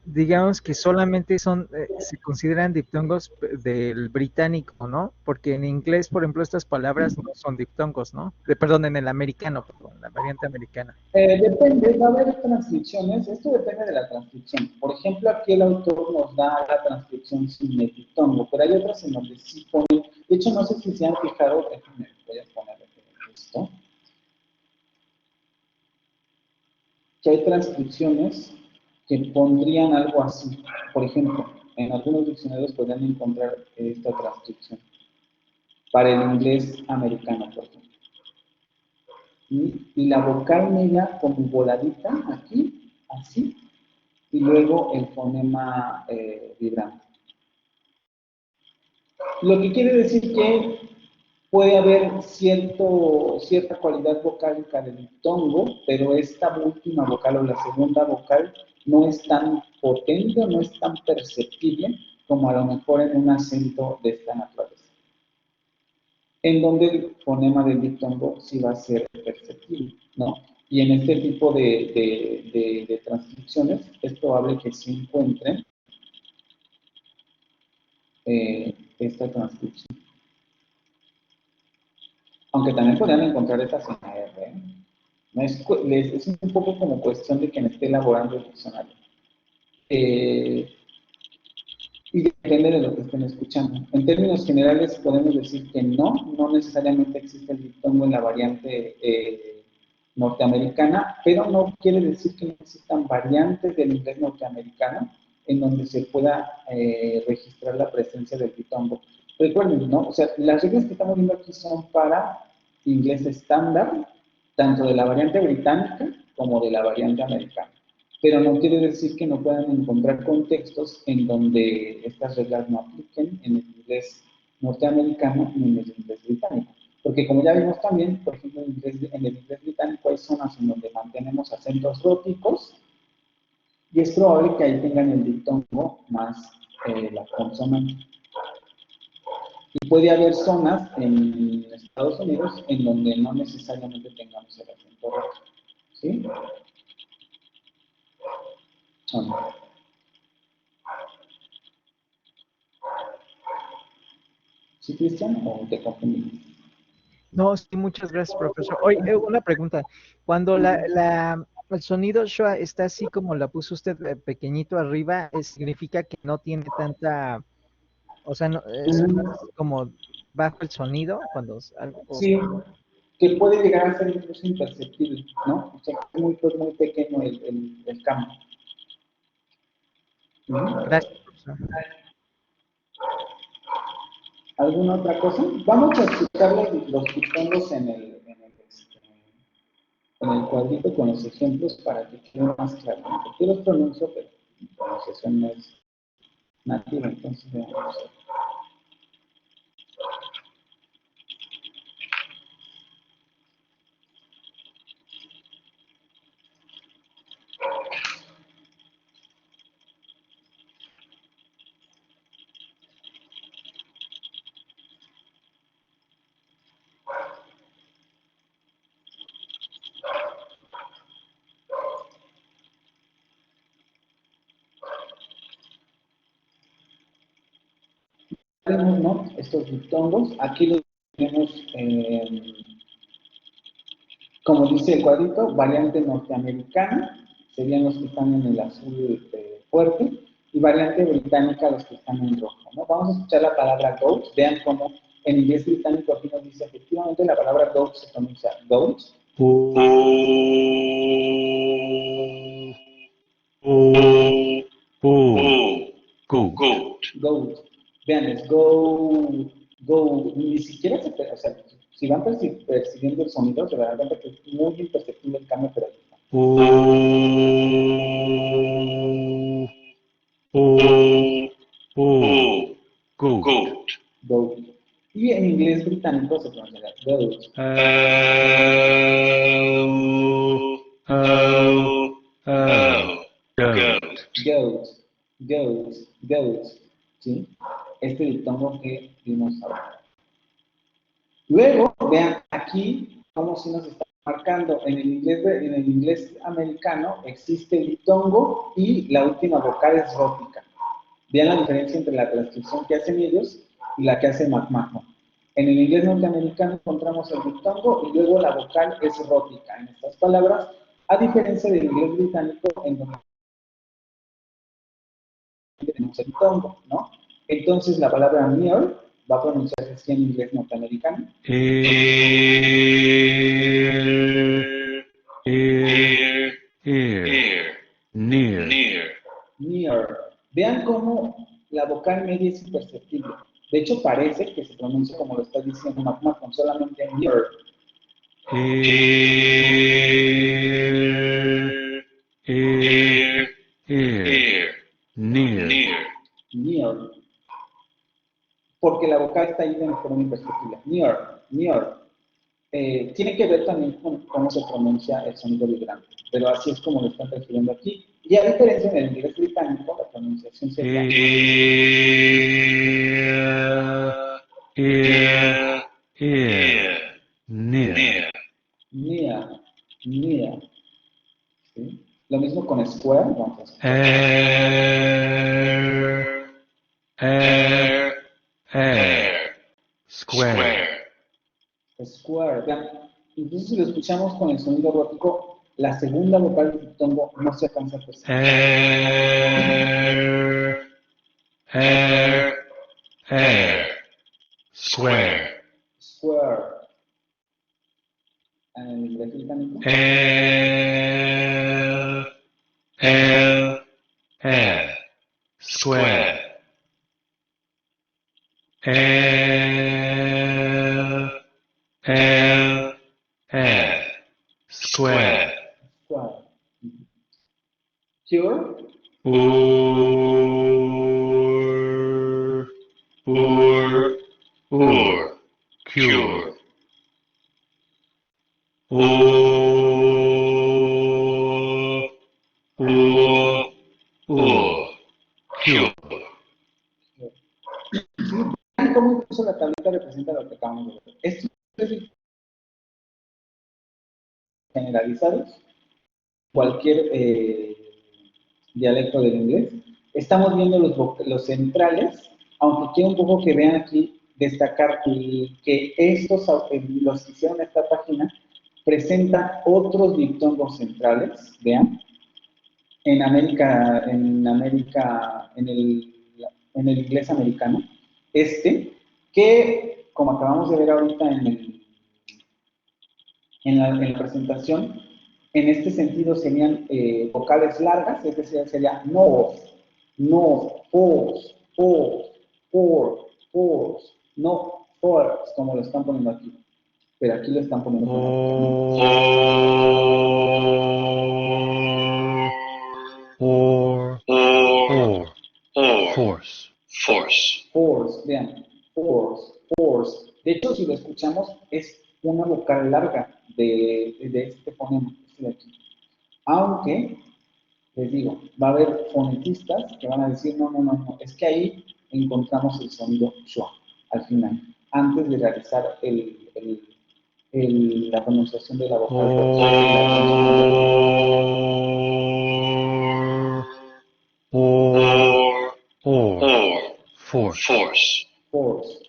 digamos que solamente se consideran diptongos del británico, ¿no? Porque en inglés, por ejemplo, estas palabras no son diptongos, ¿no? Perdón, en el americano, perdón, la variante americana. Depende, va a haber transcripciones, esto depende de la transcripción. Por ejemplo, aquí el autor nos da la transcripción sin el diptongo, pero hay otras en donde sí ponen, de hecho, no sé si se han fijado, déjenme, voy a poner esto, que hay transcripciones que pondrían algo así. Por ejemplo, en algunos diccionarios podrían encontrar esta transcripción para el inglés americano, por ejemplo. Y la vocal media como voladita aquí, así, y luego el fonema vibrante. Lo que quiere decir que puede haber cierta cualidad vocálica del diptongo, pero esta última vocal o la segunda vocal no es tan potente o no es tan perceptible como a lo mejor en un acento de esta naturaleza. En donde el fonema del diptongo sí va a ser perceptible, ¿no? Y en este tipo de transcripciones es probable que se encuentren esta transcripción. Aunque también podrían encontrar estas en AR, ¿eh? No es un poco como cuestión de quien esté elaborando el diccionario. Y depende de lo que estén escuchando. En términos generales podemos decir que no necesariamente existe el diptongo en la variante norteamericana, pero no quiere decir que no existan variantes del inglés norteamericano en donde se pueda registrar la presencia del diptongo. Recuerden, ¿no? O sea, las reglas que estamos viendo aquí son para inglés estándar, tanto de la variante británica como de la variante americana. Pero no quiere decir que no puedan encontrar contextos en donde estas reglas no apliquen en el inglés norteamericano ni en el inglés británico. Porque como ya vimos también, por ejemplo, en el inglés británico hay zonas en donde mantenemos acentos róticos y es probable que ahí tengan el diptongo más la consonante. Y puede haber zonas en Estados Unidos en donde no necesariamente tengamos el acento rótico. ¿Sí? ¿O no? ¿Sí, Cristian? ¿O te confundí? No, sí, muchas gracias, profesor. Oye, una pregunta. Cuando el sonido schwa está así como la puso usted pequeñito arriba, significa que no tiene tanta, o sea, no, es más como bajo el sonido cuando algo. Sí, que puede llegar a ser incluso imperceptible, ¿no? O sea, que es muy pequeño el cambio. Gracias, profesor. ¿Alguna otra cosa? Vamos a escuchar los diptongos en el cuadrito con los ejemplos para que quede más claro, ¿no? Porque yo los pronuncio, pero mi pronunciación no es nativa, entonces veamos. Tenemos, ¿no? Estos diptongos, aquí los tenemos, como dice el cuadrito, variante norteamericana, serían los que están en el azul fuerte, y variante británica los que están en rojo, ¿no? Vamos a escuchar la palabra goat, vean cómo en inglés británico aquí nos dice efectivamente la palabra goat se pronuncia goat. Goat. Vean, es go, ni siquiera se, o sea, si van persiguiendo el sonido, se darán cuenta que es muy imperceptible el cambio, pero ahí está. Goat. Y en inglés británico se pronuncia goat. Goat. ¿Sí? Este diptongo que vimos ahora. Luego, vean aquí cómo si nos está marcando. En el inglés americano existe el diptongo y la última vocal es rótica. Vean la diferencia entre la transcripción que hacen ellos y la que hace McMahon. En el inglés norteamericano encontramos el diptongo y luego la vocal es rótica en estas palabras, a diferencia del inglés británico en donde tenemos el diptongo, ¿no? Entonces la palabra near va a pronunciarse así en inglés norteamericano. Near. Vean cómo la vocal media es imperceptible. De hecho, parece que se pronuncia como lo está diciendo McMahon, solamente near. Near. Porque la vocal está ahí de forma imperceptible. Near. Tiene que ver también con cómo se pronuncia el sonido vibrante, pero así es como lo están refiriendo aquí. Y a diferencia en el inglés británico, la pronunciación sería near. ¿Sí? Lo mismo con square, vamos a escuchar. Square. Vean, entonces si lo escuchamos con el sonido rótico, la segunda vocal del diptongo no se alcanza a percibir. air, square, Square. En el inglés británico. L, square, L, square, Square. Cure. cure, cure. ¿Cómo incluso la tablita representa lo que acabamos de ver? Estos tres generalizados, cualquier dialecto del inglés. Estamos viendo los centrales, aunque quiero un poco que vean aquí, destacar que estos, los que hicieron esta página, presentan otros diptongos centrales, vean, en el inglés americano, que como acabamos de ver ahorita en la presentación, en este sentido serían vocales largas, es decir, sería north, force, no force, como lo están poniendo aquí. Pero aquí lo están poniendo como force, vean, force. De hecho, si lo escuchamos, es una vocal larga de este fonema, este de aquí. Aunque, les digo, va a haber fonetistas que van a decir, no, es que ahí encontramos el sonido schwa al final, antes de realizar la pronunciación de la vocal. Force.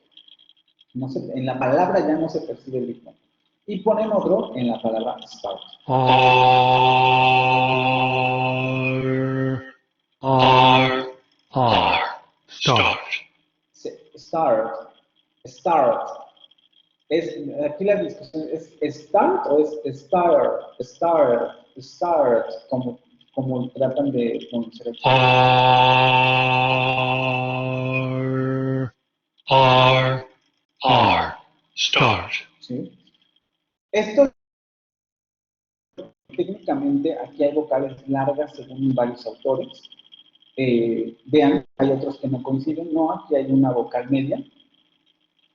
No en la palabra ya no se percibe el ritmo. Y ponen otro en la palabra start. Start. Aquí la discusión es start o es start, como tratan de pronunciar. Start. ¿Sí? Esto, técnicamente, aquí hay vocales largas según varios autores. Vean, hay otros que no coinciden. No, aquí hay una vocal media,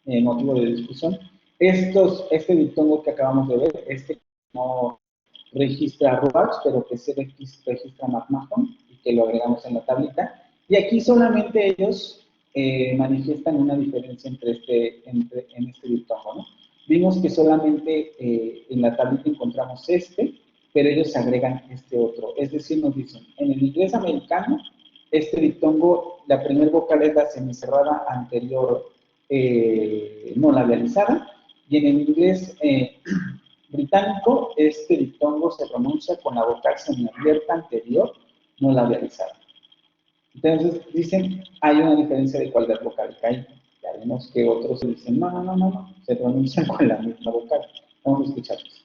motivo de discusión. Este diptongo que acabamos de ver, no registra Roach, pero que se registra McMahon y que lo agregamos en la tablita. Y aquí solamente ellos manifiestan una diferencia en este diptongo, ¿no? Vimos que solamente en la tablita encontramos pero ellos agregan este otro. Es decir, nos dicen, en el inglés americano, este diptongo, la primera vocal es la semicerrada anterior no labializada, y en el inglés británico, este diptongo se pronuncia con la vocal semiabierta anterior no labializada. Entonces, dicen, hay una diferencia de cualidad vocálica ahí. Ya vemos que otros dicen, no, se pronuncian con la misma vocal. Vamos a escucharlos.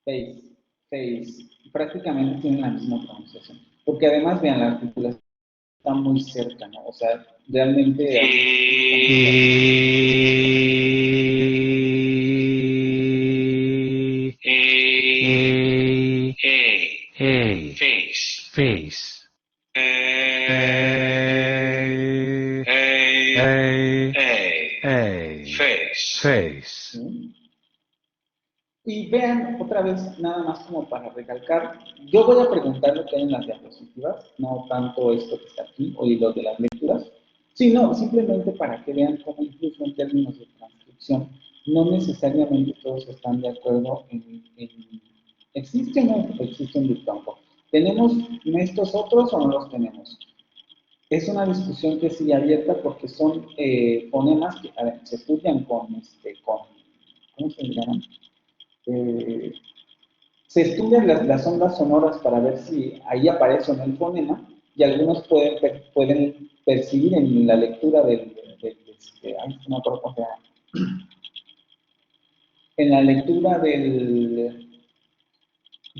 Face. Face. Prácticamente tienen la misma pronunciación. Porque además, vean, la articulación está muy cerca, ¿no? O sea, realmente... Face. Face. ¿Sí? Y vean, otra vez, nada más como para recalcar, yo voy a preguntar lo que hay en las diapositivas, no tanto esto que está aquí, o lo de las lecturas, sino simplemente para que vean cómo incluso en términos de transcripción, no necesariamente todos están de acuerdo en ¿existe o no existe un diptongo? ¿Tenemos estos otros o no los tenemos? Es una discusión que sigue abierta porque son fonemas que a ver, se estudian con, ¿cómo se llaman? Se estudian las ondas sonoras para ver si ahí aparece o no el fonema, y algunos pueden percibir en la lectura ay, no me acuerdo cómo se llama. En la lectura del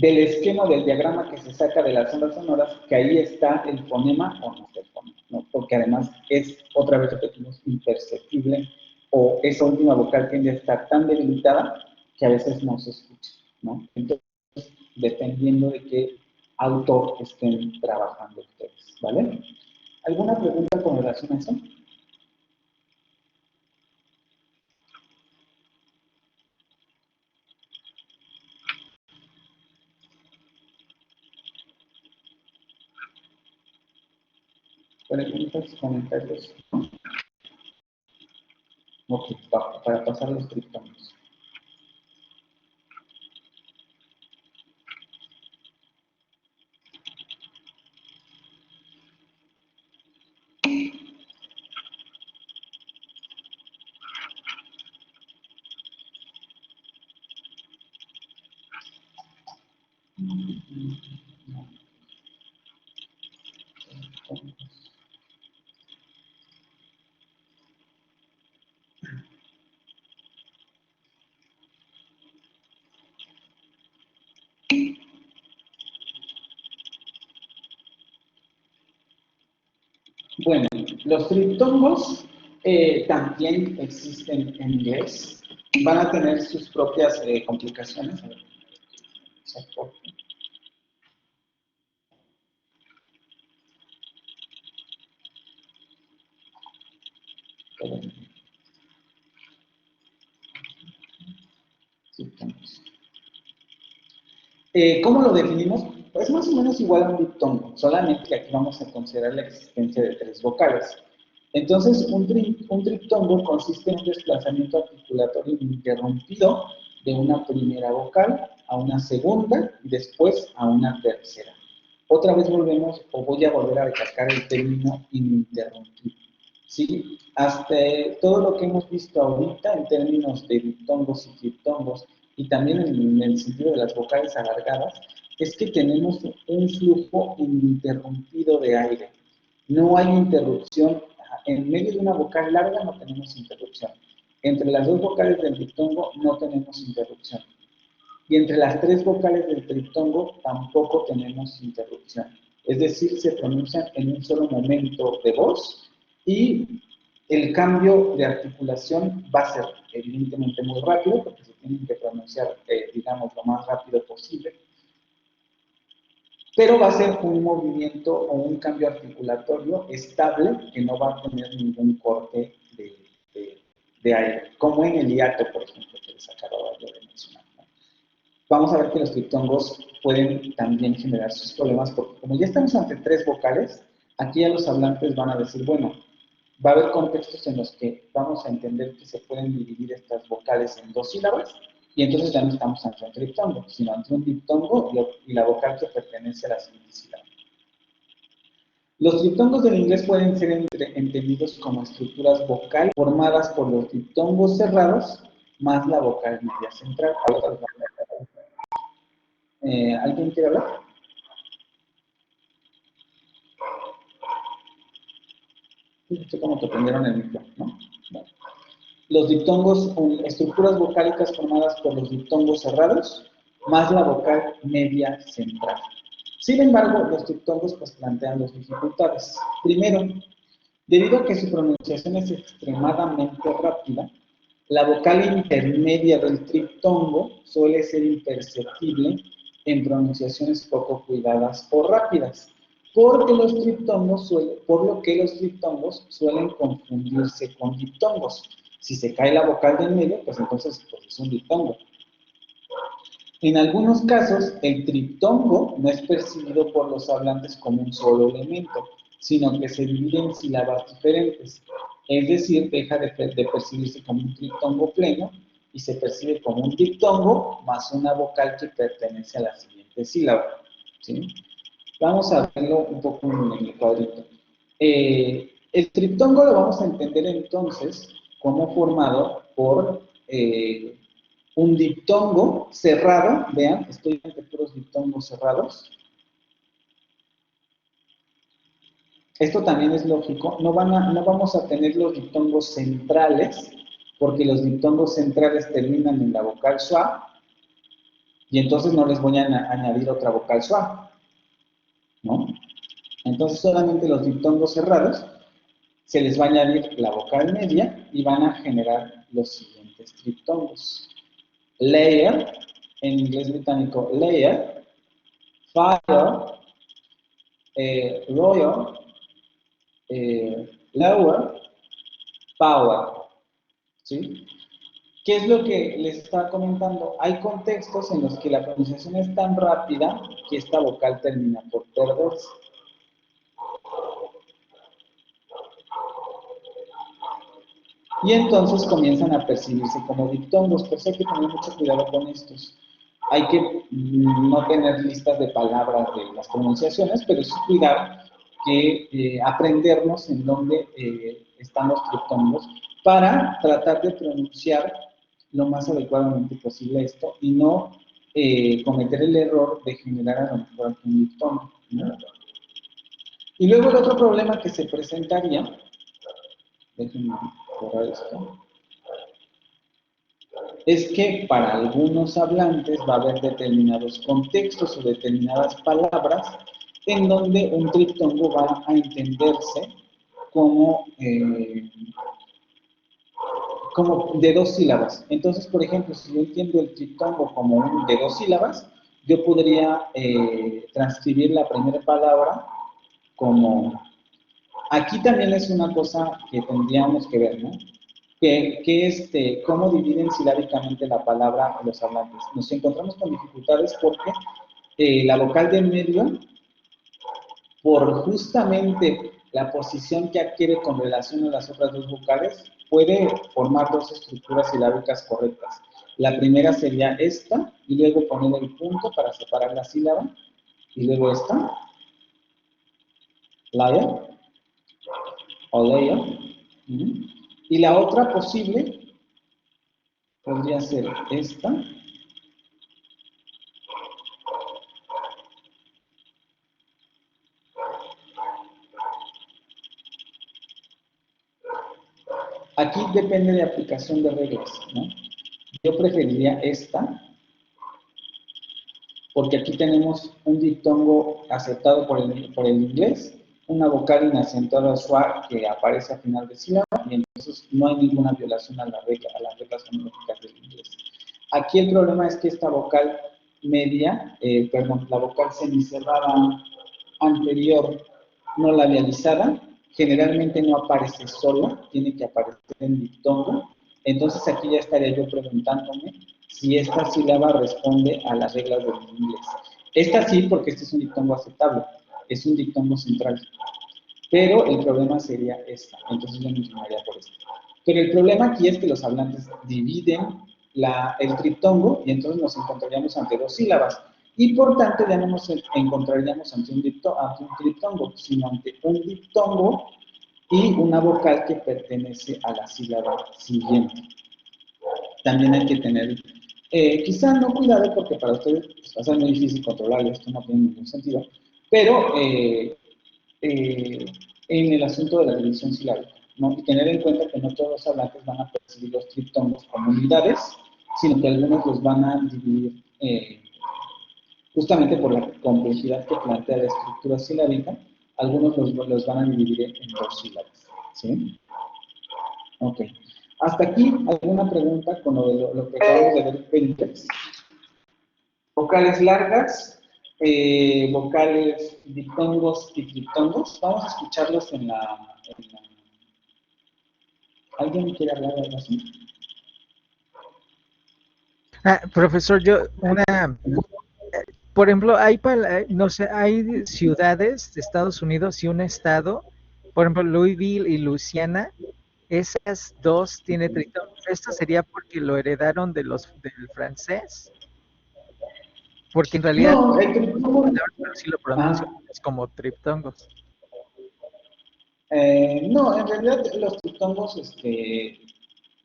esquema del diagrama que se saca de las ondas sonoras, que ahí está el fonema o no está el fonema, ¿no? Porque además es, otra vez repetimos, imperceptible, o esa última vocal tiende a estar tan debilitada que a veces no se escucha, ¿no? Entonces, dependiendo de qué autor estén trabajando ustedes, ¿vale? ¿Alguna pregunta con relación a eso? Preguntas, comentarios. Ok, para pasar los triptónicos. Bueno, los triptongos también existen en inglés. Van a tener sus propias complicaciones. A ver, ¿cómo lo definimos? Pues más o menos igual a un diptongo, solamente que aquí vamos a considerar la existencia de 3 vocales. Entonces, un triptongo consiste en un desplazamiento articulatorio ininterrumpido de una primera vocal a una segunda y después a una tercera. Otra vez volvemos, o voy a volver a recalcar el término ininterrumpido. ¿Sí? Hasta todo lo que hemos visto ahorita en términos de diptongos y triptongos, y también en el sentido de las vocales alargadas, es que tenemos un flujo ininterrumpido de aire. No hay interrupción. En medio de una vocal larga no tenemos interrupción. Entre las 2 vocales del diptongo no tenemos interrupción. Y entre las 3 vocales del triptongo tampoco tenemos interrupción. Es decir, se pronuncian en un solo momento de voz y el cambio de articulación va a ser evidentemente muy rápido porque se tienen que pronunciar, digamos, lo más rápido posible. Pero va a ser un movimiento o un cambio articulatorio estable que no va a tener ningún corte de aire, como en el hiato, por ejemplo, que les acababa yo de mencionar, ¿no? Vamos a ver que los triptongos pueden también generar sus problemas, porque como ya estamos ante 3 vocales, aquí ya los hablantes van a decir, bueno, va a haber contextos en los que vamos a entender que se pueden dividir estas vocales en 2 sílabas, y entonces ya no estamos ante un triptongo, sino ante un diptongo y la vocal que pertenece a la siguiente sílaba. Los triptongos del inglés pueden ser entendidos como estructuras vocales formadas por los diptongos cerrados más la vocal media central. ¿Alguien quiere hablar? Sí, sé cómo te prendieron el micro, ¿no? Bueno. Los diptongos, estructuras vocálicas formadas por los diptongos cerrados, más la vocal media central. Sin embargo, los triptongos pues plantean 2 dificultades. Primero, debido a que su pronunciación es extremadamente rápida, la vocal intermedia del triptongo suele ser imperceptible en pronunciaciones poco cuidadas o rápidas, por lo que los triptongos suelen confundirse con diptongos. Si se cae la vocal del medio, pues entonces pues, es un diptongo. En algunos casos, el triptongo no es percibido por los hablantes como un solo elemento, sino que se divide en sílabas diferentes. Es decir, deja de percibirse como un triptongo pleno y se percibe como un diptongo más una vocal que pertenece a la siguiente sílaba, ¿sí? Vamos a verlo un poco en el cuadrito. El triptongo lo vamos a entender entonces como formado por un diptongo cerrado. Vean, estoy ante puros diptongos cerrados. Esto también es lógico. No vamos a tener los diptongos centrales, porque los diptongos centrales terminan en la vocal schwa, y entonces no les voy a añadir otra vocal schwa, ¿no? Entonces solamente los diptongos cerrados se les va a añadir la vocal media y van a generar los siguientes triptongos. Layer, en inglés británico layer, fire, royal, lower, power, ¿sí? ¿Qué es lo que les estaba comentando? Hay contextos en los que la pronunciación es tan rápida que esta vocal termina por perderse. Y entonces comienzan a percibirse como diptongos. Por eso hay que tener mucho cuidado con estos. Hay que no tener listas de palabras de las pronunciaciones, pero sí cuidar que aprendernos en dónde están los diptongos para tratar de pronunciar lo más adecuadamente posible esto y no cometer el error de generar a lo mejor un diptongo, ¿no? Y luego el otro problema que se presentaría, déjenme borrar esto, es que para algunos hablantes va a haber determinados contextos o determinadas palabras en donde un triptongo va a entenderse como, como de dos sílabas. Entonces, por ejemplo, si yo entiendo el triptongo como un de dos sílabas, yo podría transcribir la primera palabra como... Aquí también es una cosa que tendríamos que ver, ¿no? Cómo dividen silábicamente la palabra los hablantes. Nos encontramos con dificultades porque la vocal del medio, por justamente la posición que adquiere con relación a las otras dos vocales, puede formar dos estructuras silábicas correctas. La primera sería esta, y luego poner el punto para separar la sílaba, y luego esta, layer, o layer. Y la otra posible podría ser esta. Aquí depende de aplicación de reglas, ¿no? Yo preferiría esta, porque aquí tenemos un diptongo aceptado por el inglés, una vocal inacentuada schwa que aparece al final de sílaba, y entonces no hay ninguna violación a las reglas fonológicas del inglés. Aquí el problema es que esta vocal media, la vocal semicerrada anterior no labializada, generalmente no aparece sola, tiene que aparecer en diptongo. Entonces aquí ya estaría yo preguntándome si esta sílaba responde a las reglas del inglés. Esta sí, porque este es un diptongo aceptable, es un diptongo central. Pero el problema sería esta, entonces yo me inclinaría por esta. Pero el problema aquí es que los hablantes dividen el triptongo y entonces nos encontraríamos ante dos sílabas. Y por tanto ya no nos encontraríamos ante un triptongo, sino ante un diptongo y una vocal que pertenece a la sílaba siguiente. También hay que tener, quizá no cuidado porque para ustedes va a ser muy difícil controlar esto, no tiene ningún sentido, pero en el asunto de la división silábica, ¿no? Y tener en cuenta que no todos los hablantes van a percibir los triptongos como unidades, sino que algunos los van a dividir justamente por la complejidad que plantea la estructura silábica, algunos los van a dividir en dos sílabas, ¿sí? Ok. Hasta aquí, ¿alguna pregunta con lo que acabamos de ver en inglés? Vocales largas, vocales diptongos y triptongos. Vamos a escucharlos en la... ¿Alguien quiere hablar de algo así? Profesor, por ejemplo, no sé, hay ciudades de Estados Unidos y un estado, por ejemplo, Louisville y Louisiana, esas dos tiene triptongos. ¿Esto sería porque lo heredaron del francés? Porque en realidad, No, el triptongo, si lo pronuncian, es como triptongos. no, en realidad los triptongos,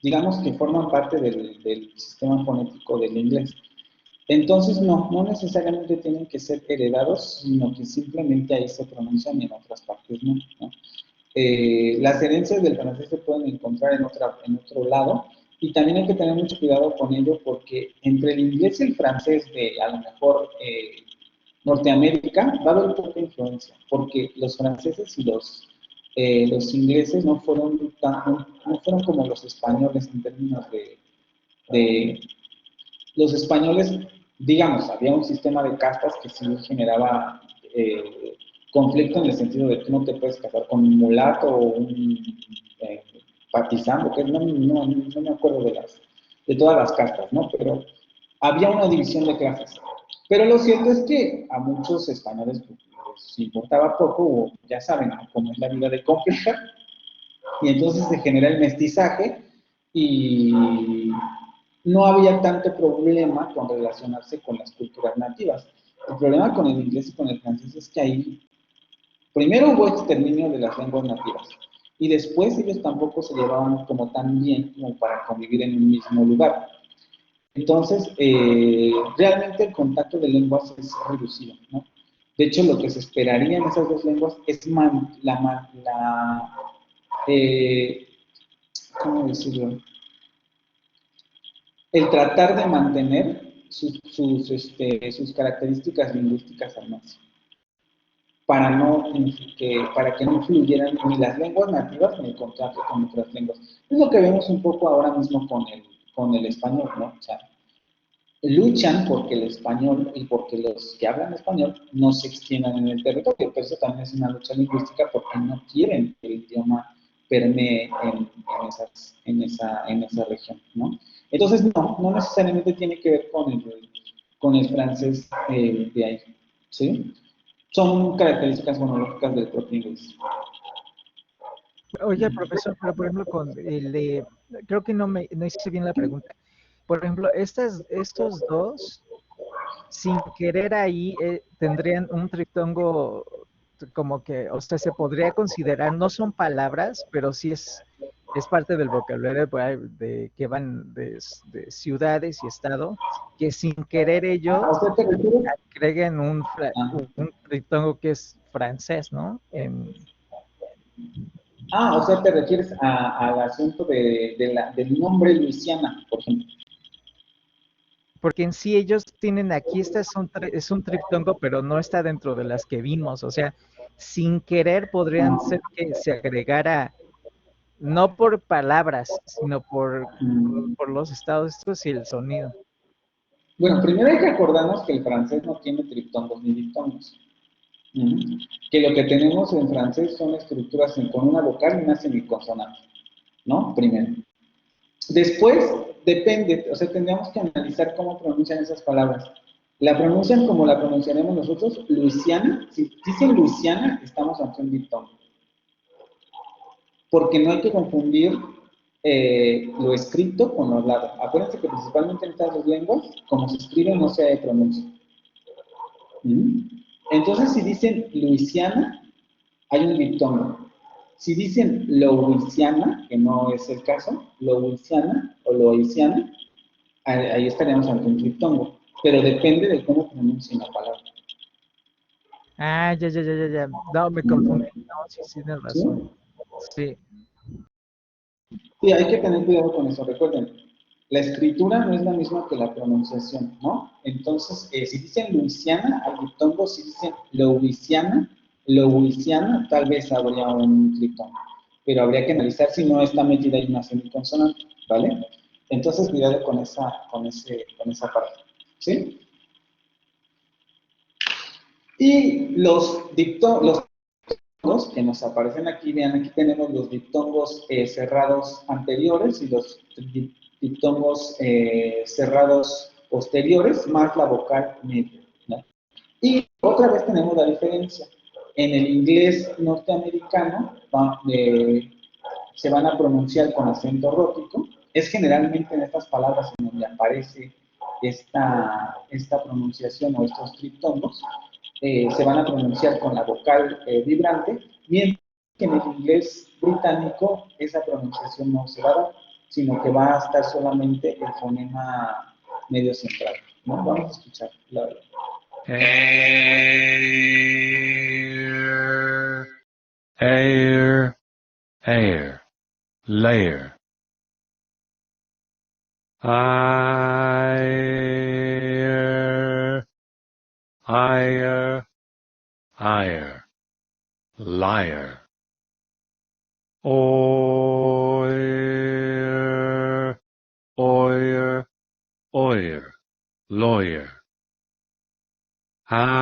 digamos que forman parte del sistema fonético del inglés. Entonces, no necesariamente tienen que ser heredados, sino que simplemente ahí se pronuncian y en otras partes no, ¿no? Las herencias del francés se pueden encontrar en otro lado, y también hay que tener mucho cuidado con ello porque entre el inglés y el francés de a lo mejor Norteamérica va a haber poca influencia, porque los franceses y los ingleses no fueron como los españoles en términos de los españoles, digamos, había un sistema de castas que sí generaba conflicto en el sentido de que no te puedes casar con un mulato o un patizano, que no me acuerdo de todas las castas, ¿no? Pero había una división de clases. Pero lo cierto es que a muchos españoles pues, les importaba poco, o ya saben cómo es la vida de compleja, y entonces se genera el mestizaje y no había tanto problema con relacionarse con las culturas nativas. El problema con el inglés y con el francés es que ahí, primero hubo exterminio de las lenguas nativas, y después ellos tampoco se llevaban como tan bien como para convivir en un mismo lugar. Entonces, realmente el contacto de lenguas es reducido, ¿no? De hecho, lo que se esperaría en esas dos lenguas es ¿cómo decirlo? El tratar de mantener sus características lingüísticas al máximo, para que no influyeran ni las lenguas nativas ni el contacto con otras lenguas. Es lo que vemos un poco ahora mismo con el español, ¿no? O sea, luchan porque el español y porque los que hablan español no se extiendan en el territorio, pero eso también es una lucha lingüística porque no quieren que el idioma permee en esa región, ¿no? Entonces, no necesariamente tiene que ver con el francés de ahí, ¿sí? Son características fonológicas del propio inglés. Oye, profesor, pero por ejemplo, creo que no hice bien la pregunta. Por ejemplo, estos dos, sin querer ahí, tendrían un triptongo como que, o sea, se podría considerar, no son palabras, pero sí es parte del vocabulario que van de ciudades y estado, que sin querer ellos ¿A usted te refieres? agreguen un Ah. triptongo que es francés, ¿no? O sea, te refieres al asunto del nombre Luisiana, por ejemplo. Porque en sí ellos tienen aquí, es un triptongo, pero no está dentro de las que vimos, o sea, sin querer podrían ser que se agregara, no por palabras, sino por los estados estos y el sonido. Bueno, primero hay que acordarnos que el francés no tiene triptongos ni diptongos. Que lo que tenemos en francés son estructuras con una vocal y una semiconsonante, ¿no? Primero. Después, depende, o sea, tendríamos que analizar cómo pronuncian esas palabras. La pronuncian como la pronunciaremos nosotros, Luisiana. Si dicen Luisiana, estamos ante un diptongo. Porque no hay que confundir lo escrito con lo hablado. Acuérdense que principalmente en estas dos lenguas, como se escribe, no se pronuncia. Entonces, si dicen Luisiana, hay un diptongo. Si dicen Louisiana, que no es el caso, Louisiana o Louisiana, ahí estaríamos ante un diptongo. Pero depende de cómo pronuncien la palabra. Ah, ya. No, me confundí. No, sí, tienes razón. Sí. Sí, hay que tener cuidado con eso. Recuerden, la escritura no es la misma que la pronunciación, ¿no? Entonces, si dicen Luisiana, hay diptongo. Si dicen Louisiana, tal vez habría un diptongo. Pero habría que analizar si no está metida ahí una semiconsonante, ¿vale? Entonces, cuidado con esa parte, ¿sí? Y los diptongos que nos aparecen aquí, vean, aquí tenemos los diptongos cerrados anteriores y los diptongos cerrados posteriores, más la vocal media, ¿no? Y otra vez tenemos la diferencia. En el inglés norteamericano se van a pronunciar con acento rótico. Es generalmente en estas palabras en donde aparece esta pronunciación o estos triptongos, se van a pronunciar con la vocal vibrante, mientras que en el inglés británico esa pronunciación no se va a dar, sino que va a estar solamente el fonema medio central, ¿no? Vamos a escuchar la Air, air, layer. Higher, higher, higher, liar. Oyer, oyer, oyer, lawyer. Hour,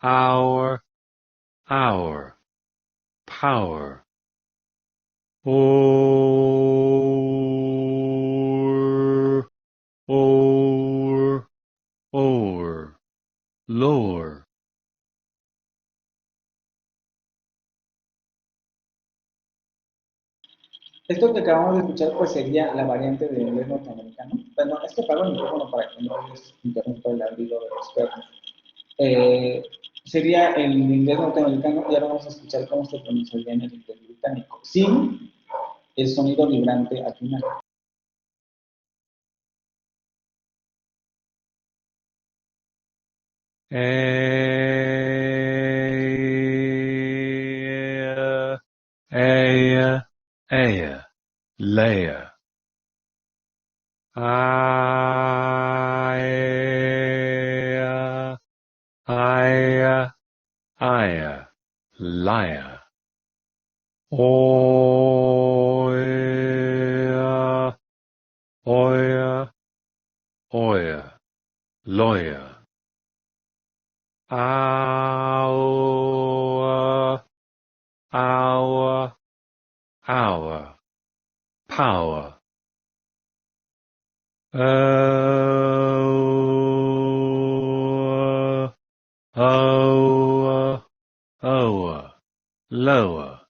hour, hour, power. O'er, o'er, o'er, lower. Esto que acabamos de escuchar pues sería la variante del inglés norteamericano. Bueno, es que apago el micrófono para que no les interrumpa el abrigo de los perros. Sería el inglés norteamericano y ahora vamos a escuchar cómo se pronunciaría en el inglés británico, sin el sonido vibrante al final. Layer. Liar. Oya, oya, oya, lawyer. Hour, hour, hour, power. Over, over, over, lower.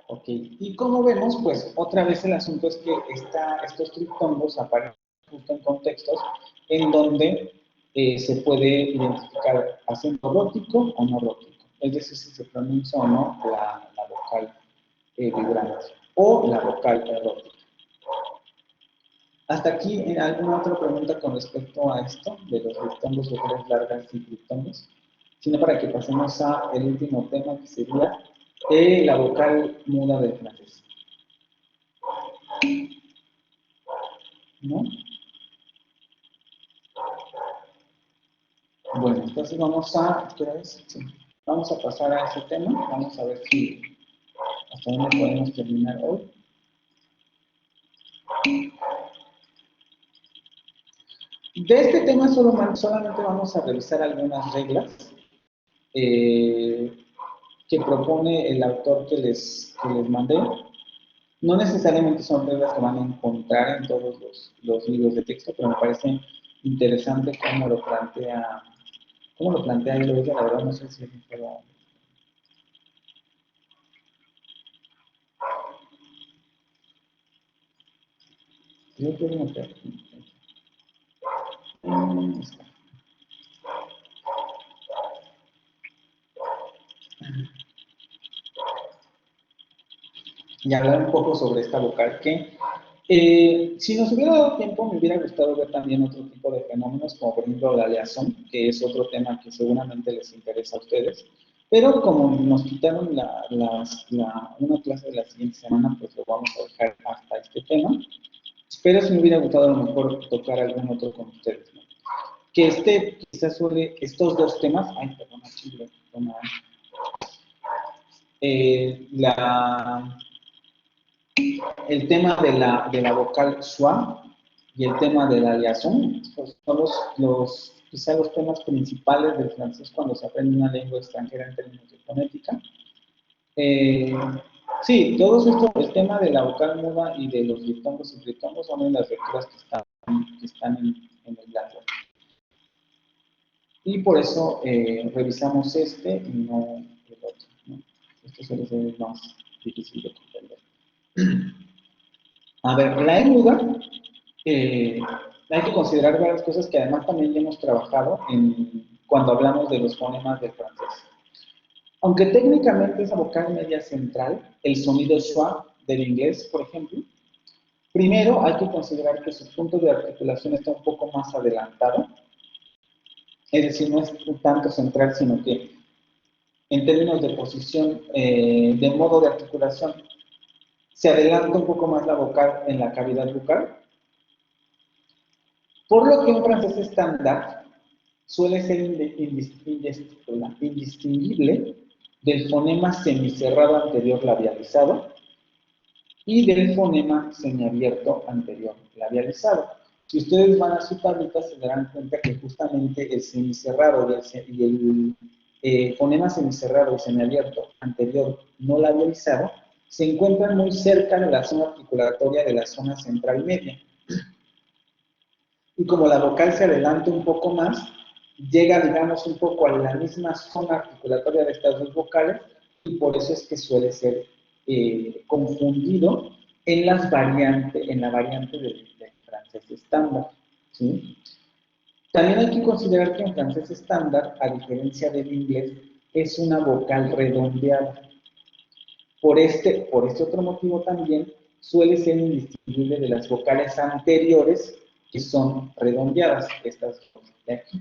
Ok, y como vemos, pues otra vez el asunto es que estos triptongos aparecen justo en contextos en donde se puede identificar acento rótico o no rótico, es decir, si se pronuncia o no la vocal vibrante o la vocal rótica. Hasta aquí, ¿alguna otra pregunta con respecto a esto, de los triptongos, vocales largas y triptongos? Sino para que pasemos al último tema, que sería la vocal muda del francés. ¿No? Bueno, entonces vamos a, ¿qué hora es? Sí. Vamos a pasar a ese tema, vamos a ver si hasta dónde podemos terminar hoy. De este tema solamente vamos a revisar algunas reglas que propone el autor que les mandé. No necesariamente son reglas que van a encontrar en todos los libros de texto, pero me parece interesante cómo lo plantea y lo dice, la verdad no sé si es pero yo quiero meter. Y hablar un poco sobre esta vocal que, si nos hubiera dado tiempo, me hubiera gustado ver también otro tipo de fenómenos, como por ejemplo la liazón, que es otro tema que seguramente les interesa a ustedes. Pero como nos quitaron una clase de la siguiente semana, pues lo vamos a dejar hasta este tema. Pero si me hubiera gustado a lo mejor tocar algún otro con ustedes, ¿no? Que quizás sobre estos dos temas, ay, perdona, chile, perdona. El tema de la vocal schwa y el tema de la liaison, pues son quizá los temas principales del francés cuando se aprende una lengua extranjera en términos de fonética. Sí, todos estos, el tema de la vocal muda y de los diptongos y triptongos son en las lecturas que están en el Blackboard. Y por eso revisamos este y no el otro, ¿no? Esto suele ser el más difícil de comprender. A ver, la E muda, hay que considerar varias cosas que además también ya hemos trabajado cuando hablamos de los fonemas del francés. Aunque técnicamente es la vocal media central, el sonido schwa del inglés, por ejemplo, primero hay que considerar que su punto de articulación está un poco más adelantado, es decir, no es un tanto central, sino que en términos de posición, de modo de articulación, se adelanta un poco más la vocal en la cavidad bucal, por lo que un francés estándar suele ser indistinguible del fonema semicerrado anterior labializado y del fonema semiabierto anterior labializado. Si ustedes van a su tablita se darán cuenta que justamente el semicerrado y el fonema semicerrado y semiabierto anterior no labializado se encuentran muy cerca de la zona articulatoria de la zona central media. Y como la vocal se adelanta un poco más, llega, digamos, un poco a la misma zona articulatoria de estas dos vocales, y por eso es que suele ser confundido en la variante del francés estándar, ¿sí? También hay que considerar que en francés estándar, a diferencia del inglés, es una vocal redondeada. Por este otro motivo también suele ser indistinguible de las vocales anteriores, que son redondeadas, estas de aquí.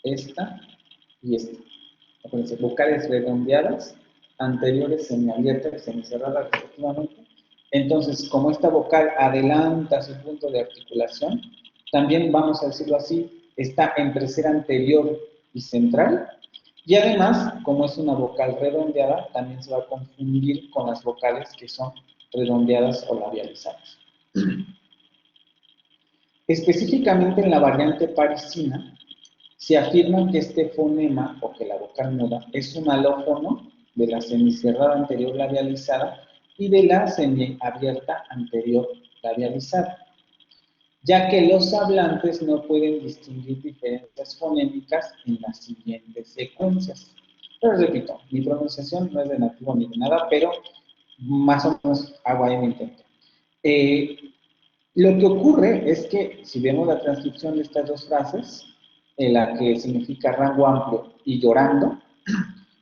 Esta y esta. Acuérdense, vocales redondeadas, anteriores semiabiertas y semicerradas respectivamente. Entonces, como esta vocal adelanta su punto de articulación, también vamos a decirlo así, está entre ser anterior y central. Y además, como es una vocal redondeada, también se va a confundir con las vocales que son redondeadas o labializadas. Específicamente en la variante parisina, se afirma que este fonema, o que la vocal muda, es un alófono de la semicerrada anterior labializada y de la semiabierta anterior labializada, ya que los hablantes no pueden distinguir diferencias fonémicas en las siguientes secuencias. Pero repito, mi pronunciación no es de nativo ni de nada, pero más o menos hago ahí mi intento. Lo que ocurre es que si vemos la transcripción de estas dos frases, en la que significa rango amplio y llorando,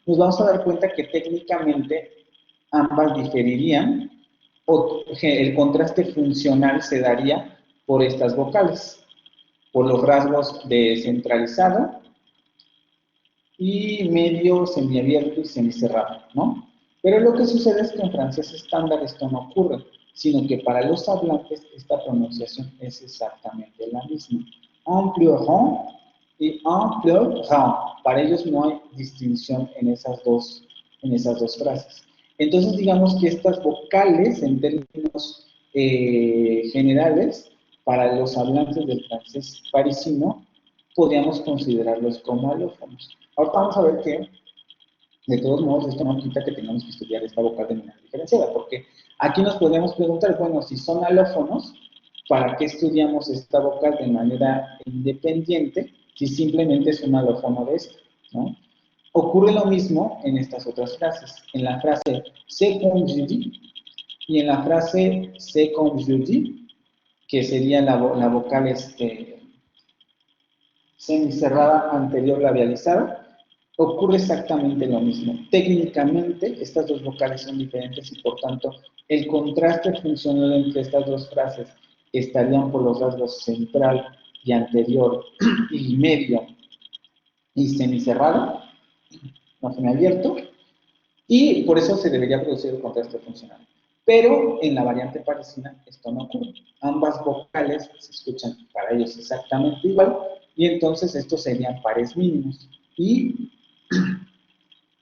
nos vamos a dar cuenta que técnicamente ambas diferirían, o el contraste funcional se daría por estas vocales, por los rasgos de centralizado y medio semiabierto y semicerrado, ¿no? Pero lo que sucede es que en francés estándar esto no ocurre, sino que para los hablantes esta pronunciación es exactamente la misma. En pleurant y en pleurant. Para ellos no hay distinción en esas dos frases. Entonces, digamos que estas vocales, en términos generales, para los hablantes del francés parisino, podríamos considerarlos como alófonos. Ahora vamos a ver que, de todos modos, esto no quita que tengamos que estudiar esta vocal de manera diferenciada, porque aquí nos podemos preguntar, bueno, si son alófonos, ¿para qué estudiamos esta vocal de manera independiente si simplemente es un alófono de esto, ¿no? Ocurre lo mismo en estas otras frases. En la frase c'est comme je dis y en la frase c'est comme je dis, que sería la vocal semicerrada anterior labializada, ocurre exactamente lo mismo. Técnicamente, estas dos vocales son diferentes y por tanto, el contraste funcional entre estas dos frases estarían por los rasgos central y anterior y medio y semicerrado, no semiabierto, y por eso se debería producir el contraste funcional. Pero en la variante parisina esto no ocurre. Ambas vocales se escuchan para ellos exactamente igual y entonces estos serían pares mínimos. Y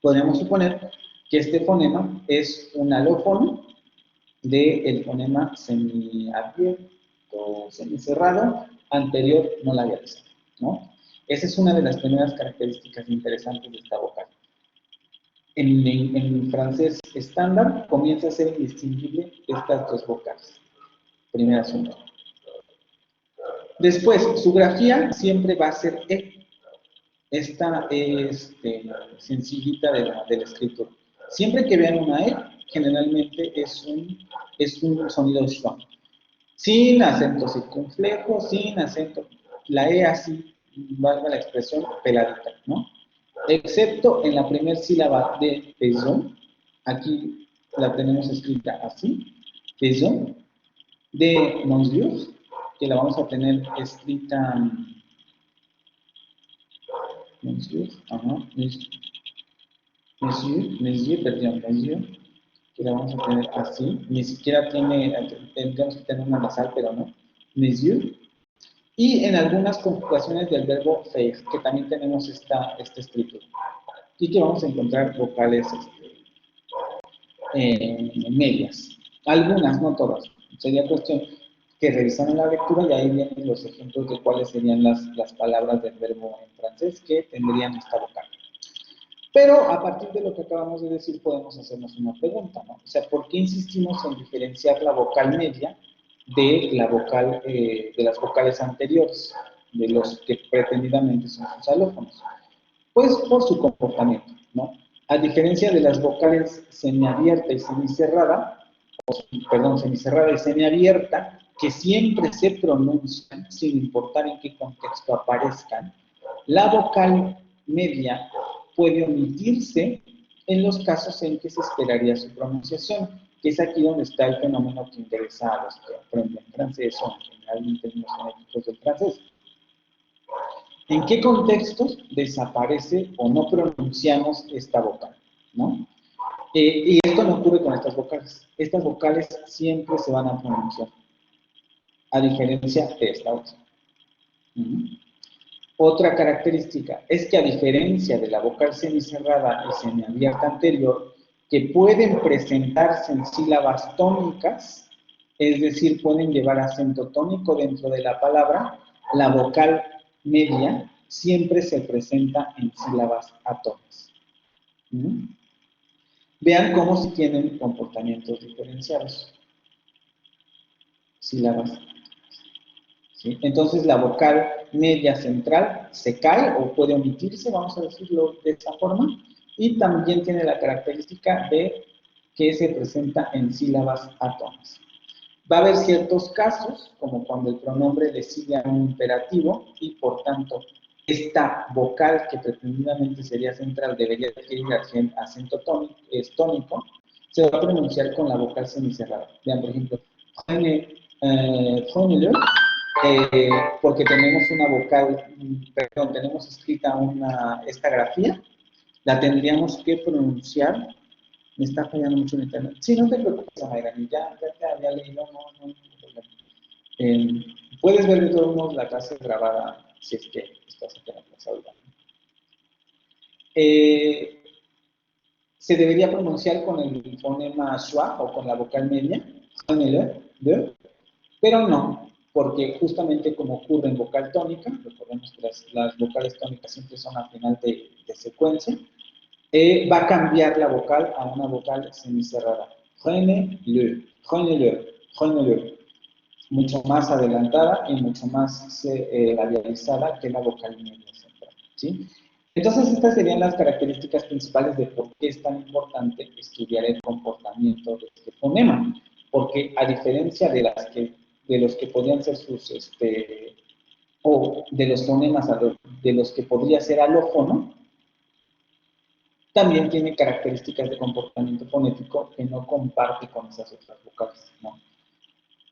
podemos suponer que este fonema es un alófono del fonema semiabierto, semicerrado, anterior no labializado, ¿no? Esa es una de las primeras características interesantes de esta vocal. En francés estándar comienza a ser indistinguible estas dos vocales. Primer asunto. Después, su grafía siempre va a ser E. Esta es sencillita de la escritura. Siempre que vean una E, generalmente es un sonido schwa. Sin acento circunflejo, sin acento. La E así, valga la expresión, peladita, ¿no? Excepto en la primera sílaba de maison, aquí la tenemos escrita así, maison, de monsieur, que la vamos a tener escrita monsieur, monsieur, que la vamos a tener así, ni siquiera tendríamos que tener una nasal, pero no, monsieur. Y en algunas conjugaciones del verbo faire, que también tenemos esta escritura. Y que vamos a encontrar vocales medias. Algunas, no todas. Sería cuestión que revisaran la lectura y ahí vienen los ejemplos de cuáles serían las palabras del verbo en francés que tendrían esta vocal. Pero a partir de lo que acabamos de decir podemos hacernos una pregunta, ¿no? O sea, ¿por qué insistimos en diferenciar la vocal media de la vocal, de las vocales anteriores, de los que pretendidamente son sus alófonos? Pues por su comportamiento, ¿no? A diferencia de las vocales semiabierta y semicerrada, semicerrada y semiabierta, que siempre se pronuncian sin importar en qué contexto aparezcan, la vocal media puede omitirse en los casos en que se esperaría su pronunciación, que es aquí donde está el fenómeno que interesa a los que aprenden francés o en general en términos fonéticos del francés. ¿En qué contextos desaparece o no pronunciamos esta vocal? ¿No? Y esto no ocurre con estas vocales. Estas vocales siempre se van a pronunciar, a diferencia de esta otra. Otra característica es que a diferencia de la vocal semicerrada y semiabierta anterior, que pueden presentarse en sílabas tónicas, es decir, pueden llevar acento tónico dentro de la palabra, la vocal media siempre se presenta en sílabas atónicas. Vean cómo si tienen comportamientos diferenciados. Sílabas. ¿Sí? Entonces la vocal media central se cae o puede omitirse, vamos a decirlo de esta forma, y también tiene la característica de que se presenta en sílabas atónicas. Va a haber ciertos casos, como cuando el pronombre le sigue a un imperativo y por tanto esta vocal que pretendidamente sería central debería adquirir acento tónico, se va a pronunciar con la vocal semicerrada. Vean, por ejemplo, porque tenemos una vocal, perdón, tenemos escrita esta grafía, la tendríamos que pronunciar. Me está fallando mucho el internet. Sí, no te preocupes, Amairani, ya te había leído, no hay problema. Puedes ver de todos modos la clase grabada si es que estás aquí en la clase ahorita. Se debería pronunciar con el fonema schwa o con la vocal media, pero no, porque justamente como ocurre en vocal tónica, recordemos que las vocales tónicas siempre son al final de secuencia, va a cambiar la vocal a una vocal semicerrada. Prenez-le, mucho más adelantada y mucho más labializada que la vocal media central, ¿sí? Entonces, estas serían las características principales de por qué es tan importante estudiar el comportamiento de este fonema, porque a diferencia de los que podrían ser sus, o de los fonemas de los que podría ser alófono, también tiene características de comportamiento fonético que no comparte con esas otras vocales, ¿no?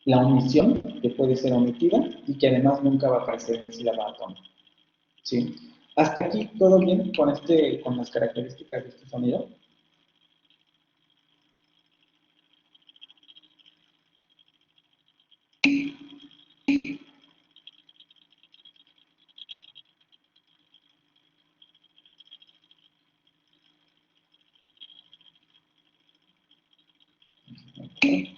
La omisión, que puede ser omitida y que además nunca va a aparecer en sílaba atónica. ¿Sí? Hasta aquí, ¿todo bien con las características de este sonido? Okay.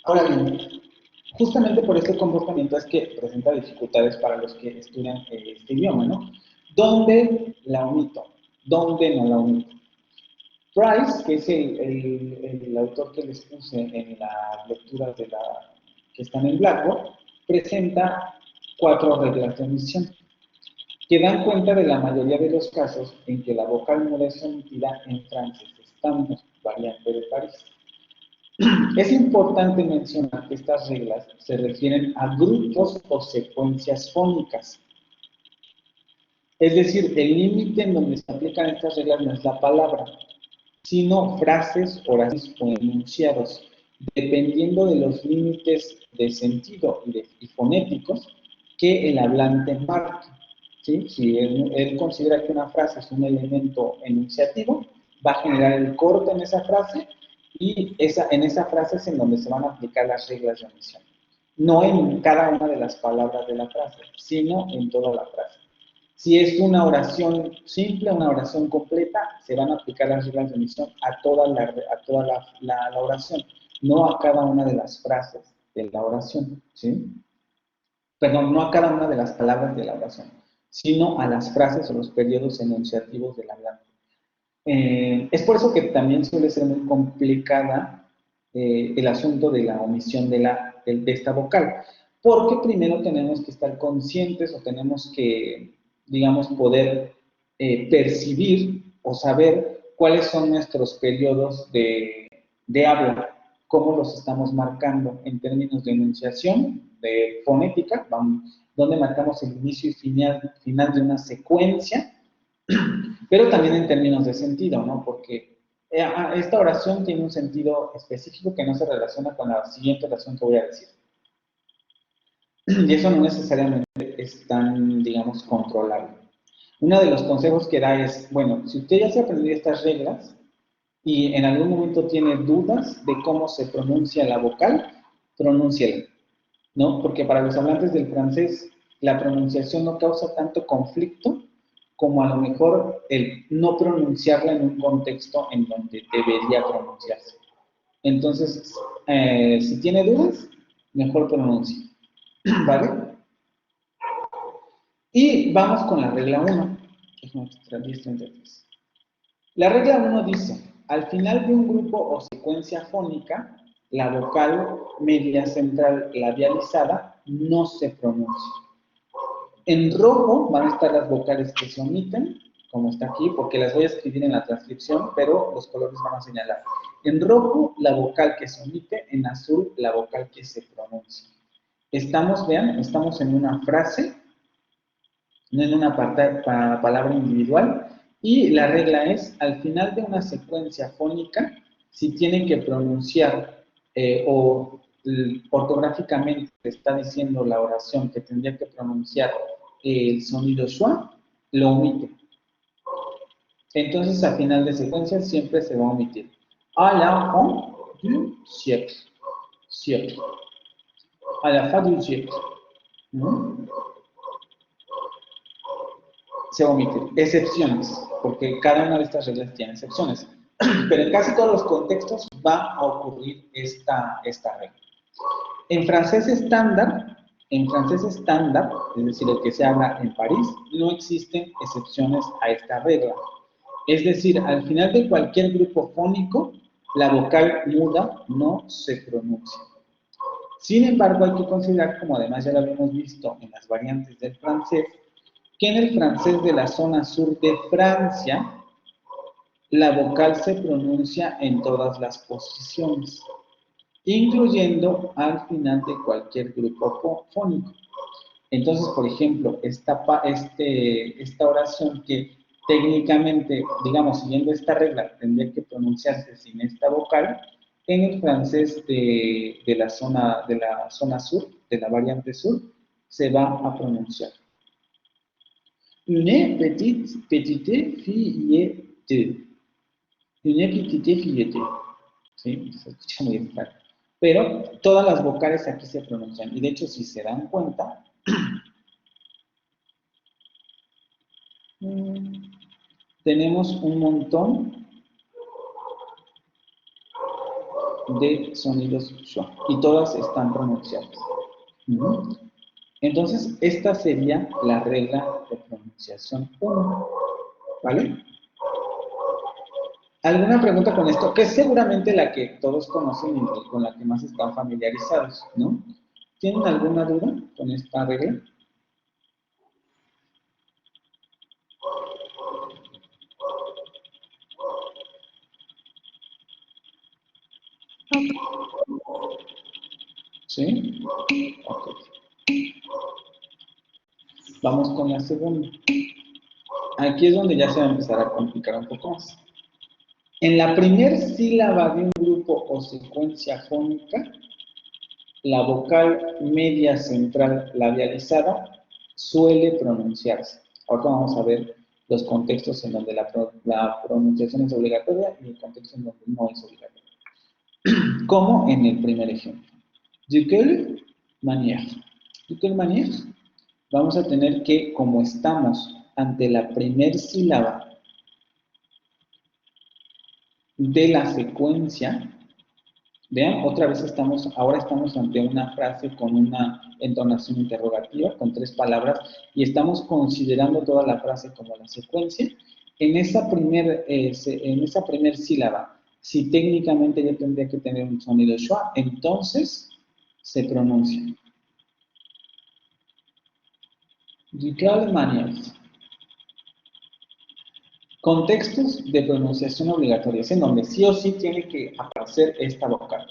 Ahora bien, justamente por este comportamiento es que presenta dificultades para los que estudian este idioma, ¿no? ¿Dónde la omito? ¿Dónde no la omito? Price, que es el autor que les puse en las lecturas que están en Blackboard, presenta 4 reglas de omisión que dan cuenta de la mayoría de los casos en que la vocal muda es omitida en francés estándar, variante de París. Es importante mencionar que estas reglas se refieren a grupos o secuencias fónicas. Es decir, el límite en donde se aplican estas reglas no es la palabra, sino frases, oraciones o enunciados, dependiendo de los límites de sentido y fonéticos que el hablante marque. ¿Sí? Si él considera que una frase es un elemento enunciativo, va a generar el corte en esa frase y en esa frase es en donde se van a aplicar las reglas de omisión. No en cada una de las palabras de la frase, sino en toda la frase. Si es una oración simple, una oración completa, se van a aplicar las reglas de omisión a toda la oración, no a cada una de las frases de la oración, ¿sí? Perdón, no a cada una de las palabras de la oración, sino a las frases o los periodos enunciativos del hablante. Es por eso que también suele ser muy complicada el asunto de la omisión de esta vocal, porque primero tenemos que estar conscientes o tenemos que, digamos, poder percibir o saber cuáles son nuestros periodos de habla, cómo los estamos marcando en términos de enunciación, de fonética, donde marcamos el inicio y final de una secuencia, pero también en términos de sentido, ¿no? Porque esta oración tiene un sentido específico que no se relaciona con la siguiente oración que voy a decir. Y eso no necesariamente es tan, digamos, controlable. Uno de los consejos que da es, bueno, si usted ya se aprendió estas reglas y en algún momento tiene dudas de cómo se pronuncia la vocal, pronúnciela, ¿no? Porque para los hablantes del francés, la pronunciación no causa tanto conflicto como a lo mejor el no pronunciarla en un contexto en donde debería pronunciarse. Entonces, si tiene dudas, mejor pronuncie, ¿vale? Y vamos con la regla 1. La regla 1 dice, al final de un grupo o secuencia fónica, la vocal media central labializada no se pronuncia. En rojo van a estar las vocales que se omiten, como está aquí, porque las voy a escribir en la transcripción, pero los colores van a señalar. En rojo, la vocal que se omite, en azul, la vocal que se pronuncia. Vean, estamos en una frase, no en una palabra individual, y la regla es, al final de una secuencia fónica, si tienen que pronunciar o ortográficamente está diciendo la oración que tendría que pronunciar el sonido schwa, lo omite. Entonces, al final de secuencia siempre se va a omitir. A la fin du siècle. Siècle. A la fin du siècle. Se va a omitir. Excepciones, porque cada una de estas reglas tiene excepciones. Pero en casi todos los contextos va a ocurrir esta regla. En francés estándar, es decir, el que se habla en París, no existen excepciones a esta regla. Es decir, al final de cualquier grupo fónico, la vocal muda no se pronuncia. Sin embargo, hay que considerar, como además ya lo habíamos visto en las variantes del francés, que en el francés de la zona sur de Francia, la vocal se pronuncia en todas las posiciones, incluyendo al final de cualquier grupo fónico. Entonces, por ejemplo, esta oración que técnicamente, digamos, siguiendo esta regla, tendría que pronunciarse sin esta vocal, en el francés de la zona sur, de la variante sur, se va a pronunciar. Une petite fillette. ¿Sí? Se escucha muy extraño. Pero todas las vocales aquí se pronuncian. Y de hecho, si se dan cuenta, tenemos un montón de sonidos schwa. Y todas están pronunciadas. Entonces, esta sería la regla de pronunciación 1. ¿Vale? ¿Alguna pregunta con esto? Que es seguramente la que todos conocen y con la que más están familiarizados, ¿no? ¿Tienen alguna duda con esta regla? ¿Sí? Ok. Vamos con la segunda. Aquí es donde ya se va a empezar a complicar un poco más. En la primera sílaba de un grupo o secuencia fónica, la vocal media central labializada suele pronunciarse. Ahora vamos a ver los contextos en donde la pronunciación es obligatoria y el contexto en donde no es obligatoria. Como en el primer ejemplo. De quelle manière? De quelle manière? Vamos a tener que, como estamos ante la primer sílaba de la secuencia, vean, otra vez ahora estamos ante una frase con una entonación interrogativa, con 3 palabras, y estamos considerando toda la frase como la secuencia. En esa primer sílaba, si técnicamente ya tendría que tener un sonido schwa, entonces se pronuncia. De quelle manière? Contextos de pronunciación obligatorios, en donde sí o sí tiene que aparecer esta vocal.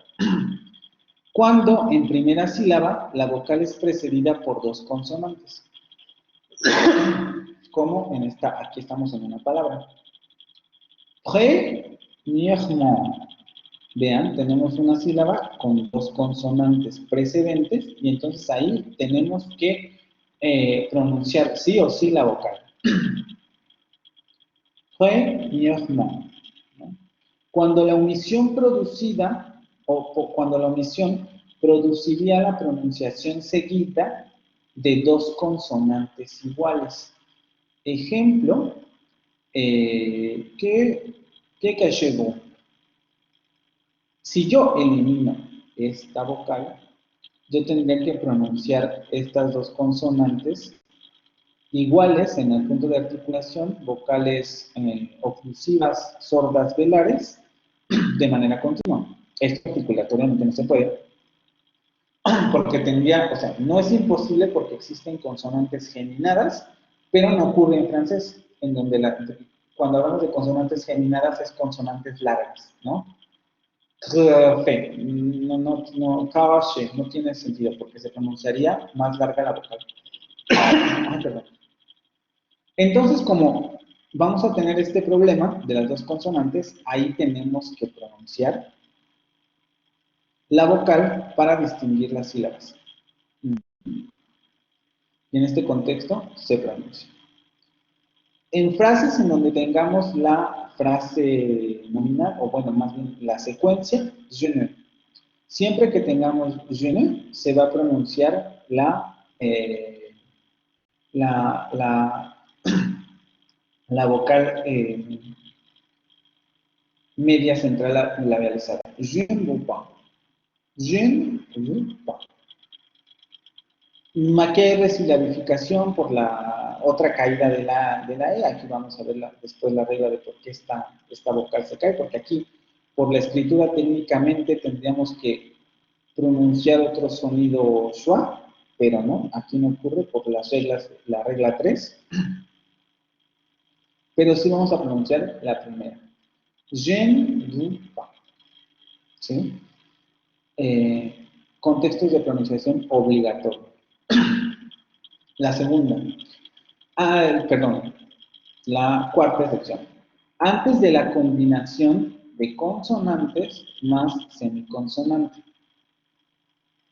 Cuando en primera sílaba la vocal es precedida por 2 consonantes. Como en esta, aquí estamos en una palabra. Premièrement. Vean, tenemos una sílaba con 2 consonantes precedentes y entonces ahí tenemos que pronunciar sí o sí la vocal. Premièrement. Cuando la omisión producida, o cuando la omisión produciría la pronunciación seguida de 2 consonantes iguales. Ejemplo, ¿qué cachebo? Si yo elimino esta vocal, yo tendría que pronunciar estas 2 consonantes iguales en el punto de articulación, vocales oclusivas, sordas, velares, de manera continua. Esto articulatoriamente no se puede, porque tendría, o sea, no es imposible porque existen consonantes geminadas, pero no ocurre en francés, en donde cuando hablamos de consonantes geminadas es consonantes largas, ¿no? Cabache, no tiene sentido, porque se pronunciaría más larga la vocal. Ay, perdón. Entonces, como vamos a tener este problema de las 2 consonantes, ahí tenemos que pronunciar la vocal para distinguir las sílabas. Y en este contexto se pronuncia. En frases en donde tengamos la frase nominal, o bueno, más bien la secuencia, je ne. Siempre que tengamos je ne, se va a pronunciar la vocal media central labializada. Je ne veux pas. Je ne veux pas. Aquí hay resilabificación por la otra caída de la E. Aquí vamos a ver después la regla de por qué esta vocal se cae, porque aquí, por la escritura técnicamente, tendríamos que pronunciar otro sonido schwa, pero no, aquí no ocurre por las reglas, la regla 3. Pero sí vamos a pronunciar la primera. Je ne veux pas. ¿Sí? Contextos de pronunciación obligatorio. La segunda. Perdón. La cuarta sección. Antes de la combinación de consonantes más semiconsonante.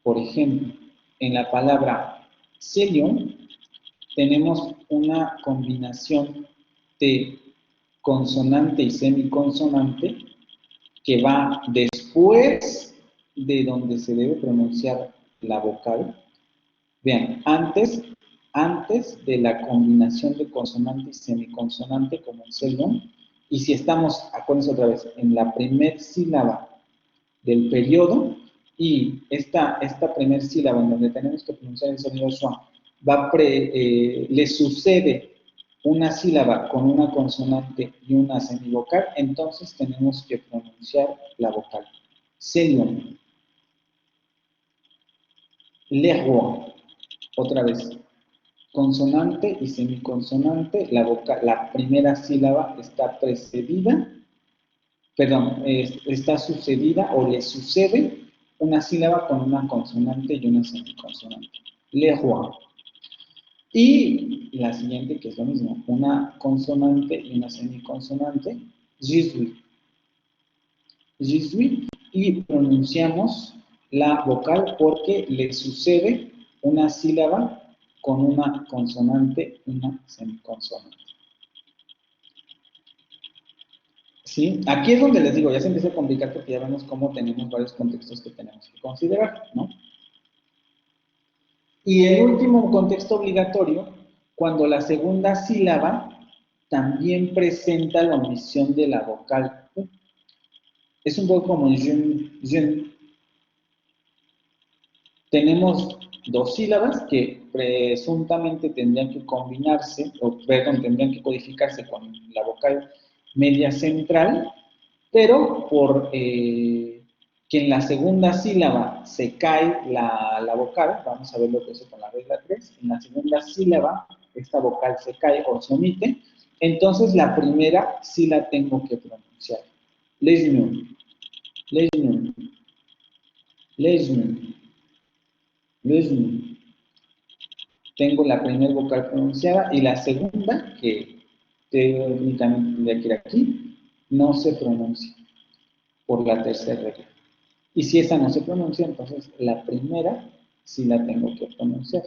Por ejemplo, en la palabra serio tenemos una combinación de consonante y semiconsonante que va después de donde se debe pronunciar la vocal. Vean, antes de la combinación de consonante y semiconsonante como en Selvom, y si estamos, acuérdense otra vez, en la primer sílaba del periodo, y esta primer sílaba en donde tenemos que pronunciar el sonido schwa, le sucede una sílaba con una consonante y una semivocal, entonces tenemos que pronunciar la vocal. Selvom. Lerwa. Otra vez. Consonante y semiconsonante, la primera sílaba está precedida, perdón, está sucedida o le sucede una sílaba con una consonante y una semiconsonante. Lerwa. Y la siguiente, que es lo mismo, una consonante y una semiconsonante, jisui. Jisui, y pronunciamos la vocal porque le sucede una sílaba con una consonante y una semiconsonante. ¿Sí? Aquí es donde les digo, ya se empieza a complicar porque ya vemos cómo tenemos varios contextos que tenemos que considerar, ¿no? Y el último contexto obligatorio, cuando la segunda sílaba también presenta la omisión de la vocal U. Es un poco como jun. Tenemos dos sílabas que presuntamente tendrían que combinarse, o perdón, tendrían que codificarse con la vocal media central, pero por que en la segunda sílaba se cae la vocal, vamos a ver lo que es con la regla 3, en la segunda sílaba esta vocal se cae o se omite, entonces la primera sí la tengo que pronunciar. Lejnun, lejnun, lejnun, lejnun. Tengo la primera vocal pronunciada y la segunda, que técnicamente tendría que ir aquí, no se pronuncia por la tercera regla. Y si esa no se pronuncia, entonces la primera sí la tengo que pronunciar.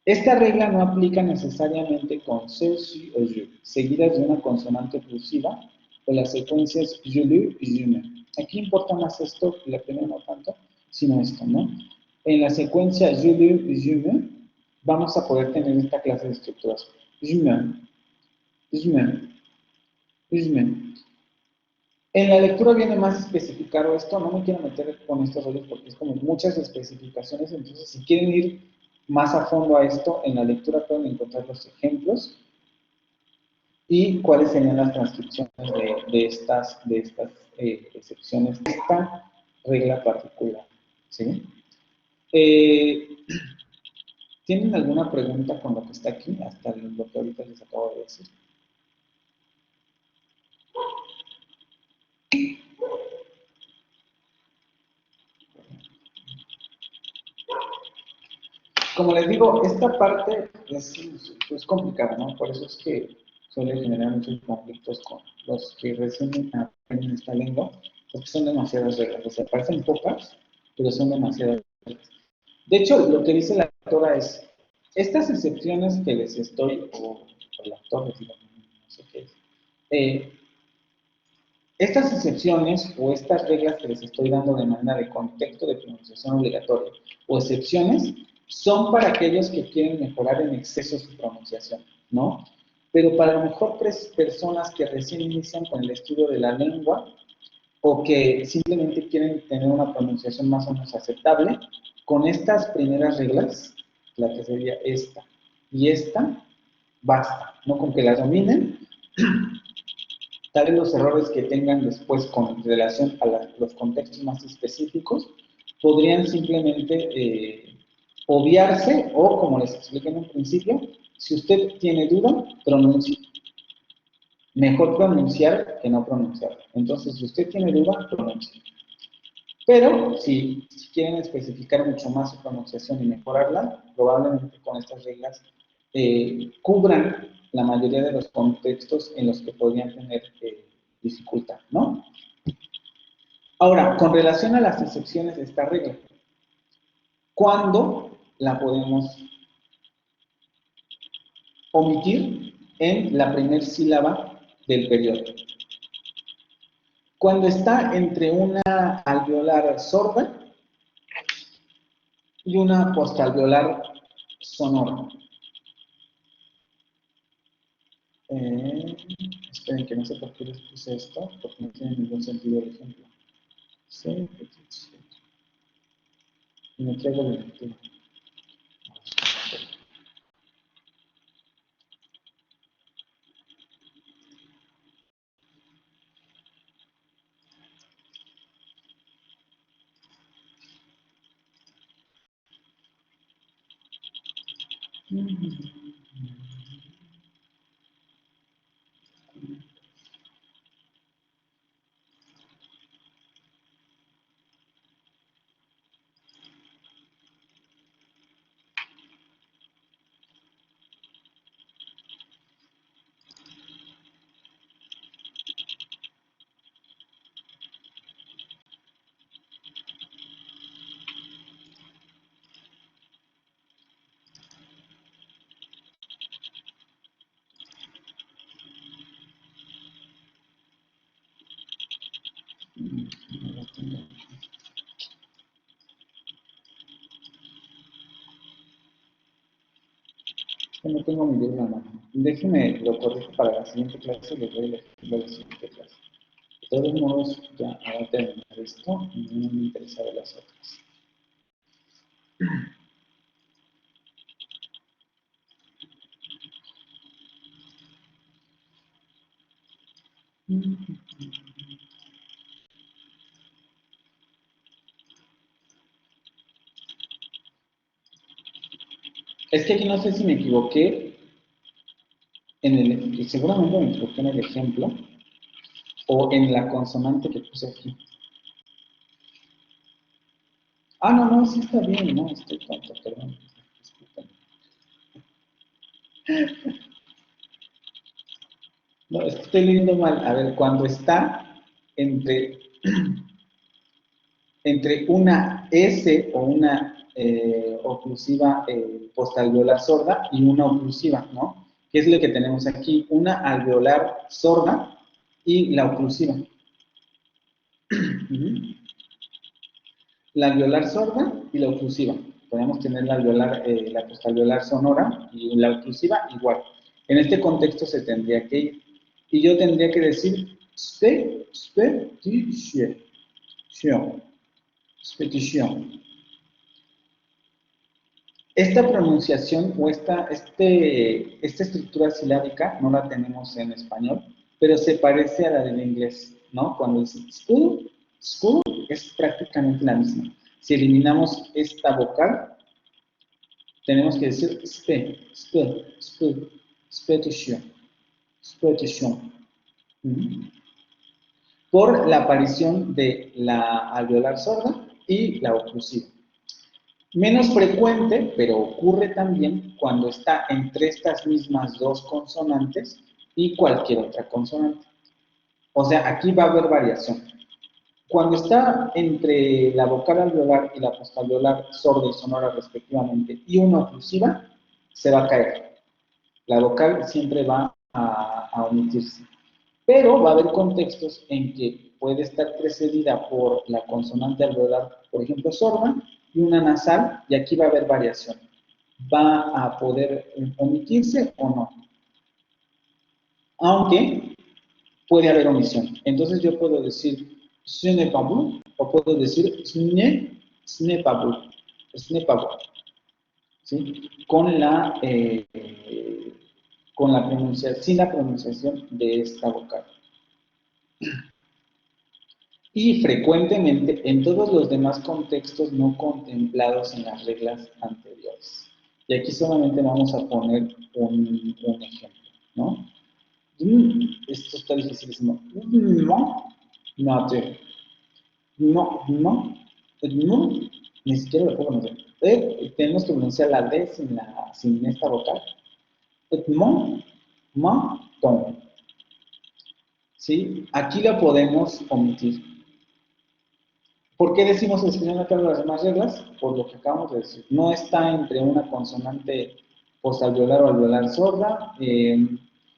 Esta regla no aplica necesariamente con seu, si o je, seguidas de una consonante oclusiva o las secuencias je, lu y je me. Aquí importa más esto, la primera no tanto, sino esto, ¿no? En la secuencia je, lu y je me, vamos a poder tener esta clase de estructuras. Je me, je me, je me. En la lectura viene más especificado esto, no me quiero meter con estos rollos porque es como muchas especificaciones, entonces si quieren ir más a fondo a esto, en la lectura pueden encontrar los ejemplos y cuáles serían las transcripciones de estas excepciones, esta regla particular, ¿sí? ¿Tienen alguna pregunta con lo que está aquí, hasta lo que ahorita les acabo de decir? Como les digo, esta parte es complicada, ¿no? Por eso es que suele generar muchos conflictos con los que recién aprenden esta lengua, porque son demasiadas reglas. O sea, parecen pocas, pero son demasiadas reglas. De hecho, lo que dice la autora es, estas excepciones que les estoy, o el autor, no sé qué es, estas excepciones o estas reglas que les estoy dando de manera de contexto de pronunciación obligatoria o excepciones son para aquellos que quieren mejorar en exceso su pronunciación, ¿no? Pero para lo mejor personas que recién inician con el estudio de la lengua o que simplemente quieren tener una pronunciación más o menos aceptable, con estas primeras reglas, la que sería esta y esta, basta, ¿no? Con que las dominen. Tal vez los errores que tengan después con relación a los contextos más específicos podrían simplemente obviarse o, como les expliqué en un principio, si usted tiene duda, pronuncie. Mejor pronunciar que no pronunciar. Entonces, si usted tiene duda, pronuncie. Pero si quieren especificar mucho más su pronunciación y mejorarla, probablemente con estas reglas cubran la mayoría de los contextos en los que podrían tener dificultad, ¿no? Ahora, con relación a las excepciones de esta regla, ¿cuándo la podemos omitir? En la primera sílaba del periodo. Cuando está entre una alveolar sorda y una postalveolar sonora. Esperen que no sé por qué les puse esto, porque no tiene ningún sentido el ejemplo. Sí, y me traigo la lectura. No tengo mi libro en la mano. Déjenme lo corrijo para la siguiente clase y les doy el ejemplo de la siguiente clase. De todos modos, ya ahora terminar esto y no me interesa de las otras. Es que aquí no sé si me equivoqué seguramente me equivoqué en el ejemplo o en la consonante que puse aquí. Ah, no, sí está bien, no, estoy tonto, perdón. No, es que estoy leyendo mal. A ver, cuando está entre, entre una S o una oclusiva postalveolar sorda y una oclusiva, ¿no? ¿Qué es lo que tenemos aquí? Una alveolar sorda y la oclusiva. La alveolar sorda y la oclusiva. Podemos tener la alveolar, la postalveolar sonora y la oclusiva igual. En este contexto se tendría que ir. Y yo tendría que decir petición. Esta pronunciación o esta estructura silábica no la tenemos en español, pero se parece a la del inglés, ¿no? Cuando dice school es prácticamente la misma. Si eliminamos esta vocal, tenemos que decir petition. Por la aparición de la alveolar sorda y la oclusiva. Menos frecuente, pero ocurre también cuando está entre estas mismas dos consonantes y cualquier otra consonante. O sea, aquí va a haber variación. Cuando está entre la vocal alveolar y la postalveolar sorda y sonora respectivamente y una oclusiva, se va a caer. La vocal siempre va a omitirse. Pero va a haber contextos en que puede estar precedida por la consonante alveolar, por ejemplo, sorda, y una nasal, y aquí va a haber variación. Va a poder omitirse o no. Aunque puede haber omisión. Entonces yo puedo decir ce n'est pas bon, o puedo decir ce n'est pas bon. Ce n'est pas bon. ¿Sí? Con la pronunciación, sin la pronunciación de esta vocal. Y frecuentemente en todos los demás contextos no contemplados en las reglas anteriores. Y aquí solamente vamos a poner un ejemplo, ¿no? Esto está dificilísimo. No, ni siquiera lo puedo pronunciar. Tenemos que pronunciar la D sin esta vocal. ¿Sí? Aquí la podemos omitir. ¿Por qué decimos el señor de las demás reglas? Por lo que acabamos de decir. No está entre una consonante postalveolar o alveolar sorda.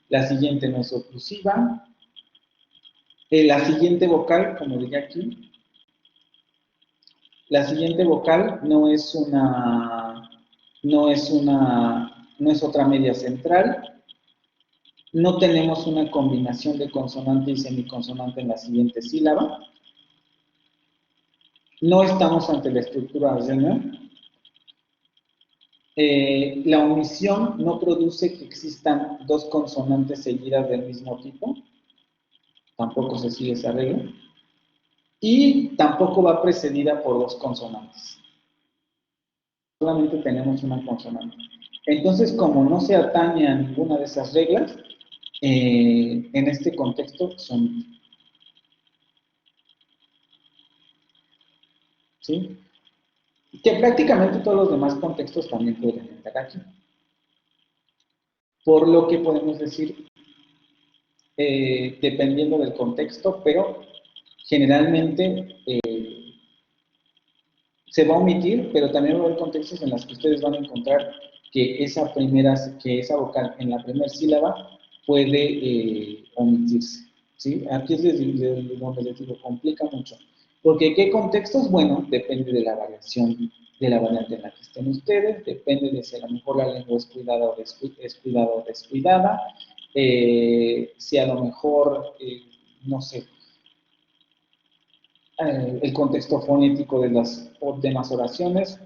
La siguiente no es oclusiva. La siguiente vocal, como dije aquí, la siguiente vocal no es otra media central. No tenemos una combinación de consonante y semiconsonante en la siguiente sílaba. No estamos ante la estructura Zener. La omisión no produce que existan dos consonantes seguidas del mismo tipo. Tampoco se sigue esa regla. Y tampoco va precedida por dos consonantes. Solamente tenemos una consonante. Entonces, como no se atañe a ninguna de esas reglas, en este contexto son... ¿Sí? Que prácticamente todos los demás contextos también pueden entrar aquí. Por lo que podemos decir, dependiendo del contexto, pero generalmente se va a omitir, pero también va a haber contextos en los que ustedes van a encontrar que esa vocal en la primera sílaba puede omitirse. ¿Sí? Aquí es donde les digo, complica mucho. Porque ¿qué contextos? Bueno, depende de la variación de la variante en la que estén ustedes, depende de si a lo mejor la lengua es cuidada o descuidada, si a lo mejor, no sé, el contexto fonético de las demás oraciones,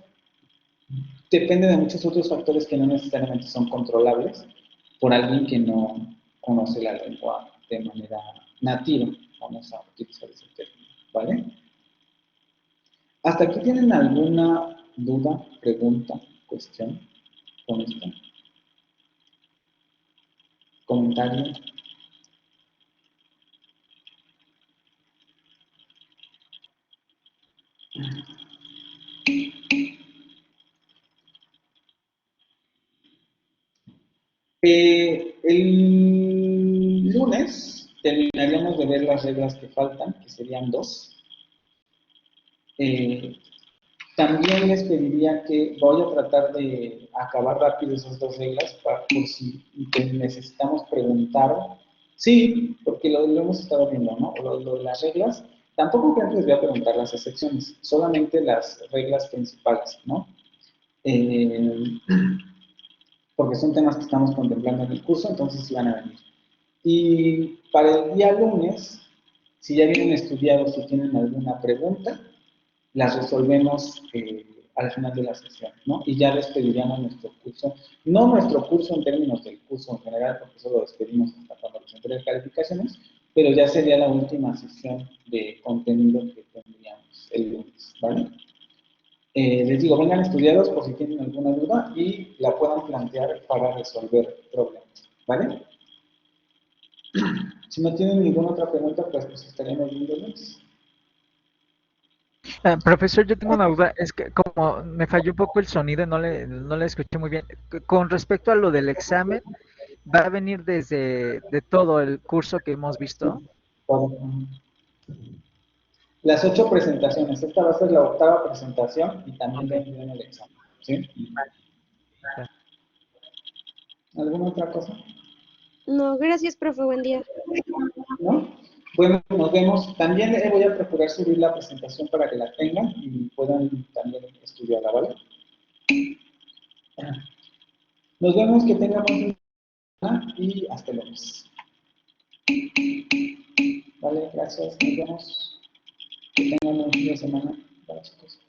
depende de muchos otros factores que no necesariamente son controlables por alguien que no conoce la lengua de manera nativa. Vamos a utilizar ese término, ¿vale? ¿Hasta aquí tienen alguna duda, pregunta, cuestión con esto? ¿Comentario? El lunes terminaríamos de ver las reglas que faltan, que serían 2. También les pediría que voy a tratar de acabar rápido esas 2 reglas por si necesitamos preguntar. Sí, porque lo hemos estado viendo, ¿no? Lo de las reglas, tampoco creo que les voy a preguntar las excepciones, solamente las reglas principales, ¿no? Porque son temas que estamos contemplando en el curso, entonces sí van a venir. Y para el día lunes, si ya vienen estudiados y tienen alguna pregunta, las resolvemos al final de la sesión, ¿no? Y ya despediríamos nuestro curso, no nuestro curso en términos del curso en general, porque eso lo despedimos hasta cuando les entregue calificaciones, pero ya sería la última sesión de contenido que tendríamos el lunes, ¿vale? Les digo, vengan estudiados por si tienen alguna duda y la puedan plantear para resolver problemas, ¿vale? Si no tienen ninguna otra pregunta, pues estaremos viendo el lunes. Profesor, yo tengo una duda, es que como me falló un poco el sonido, no le escuché muy bien. Con respecto a lo del examen, ¿va a venir desde de todo el curso que hemos visto? Las 8 presentaciones, esta va a ser la 8ª presentación y también vendrá en el examen, ¿sí? ¿Alguna otra cosa? No, gracias, profe, buen día. ¿No? Bueno, nos vemos. También voy a procurar subir la presentación para que la tengan y puedan también estudiarla, ¿vale? Nos vemos, que tengamos un día y hasta lunes. Vale, gracias, nos vemos. Que tengan un fin de semana. Bye, chicos.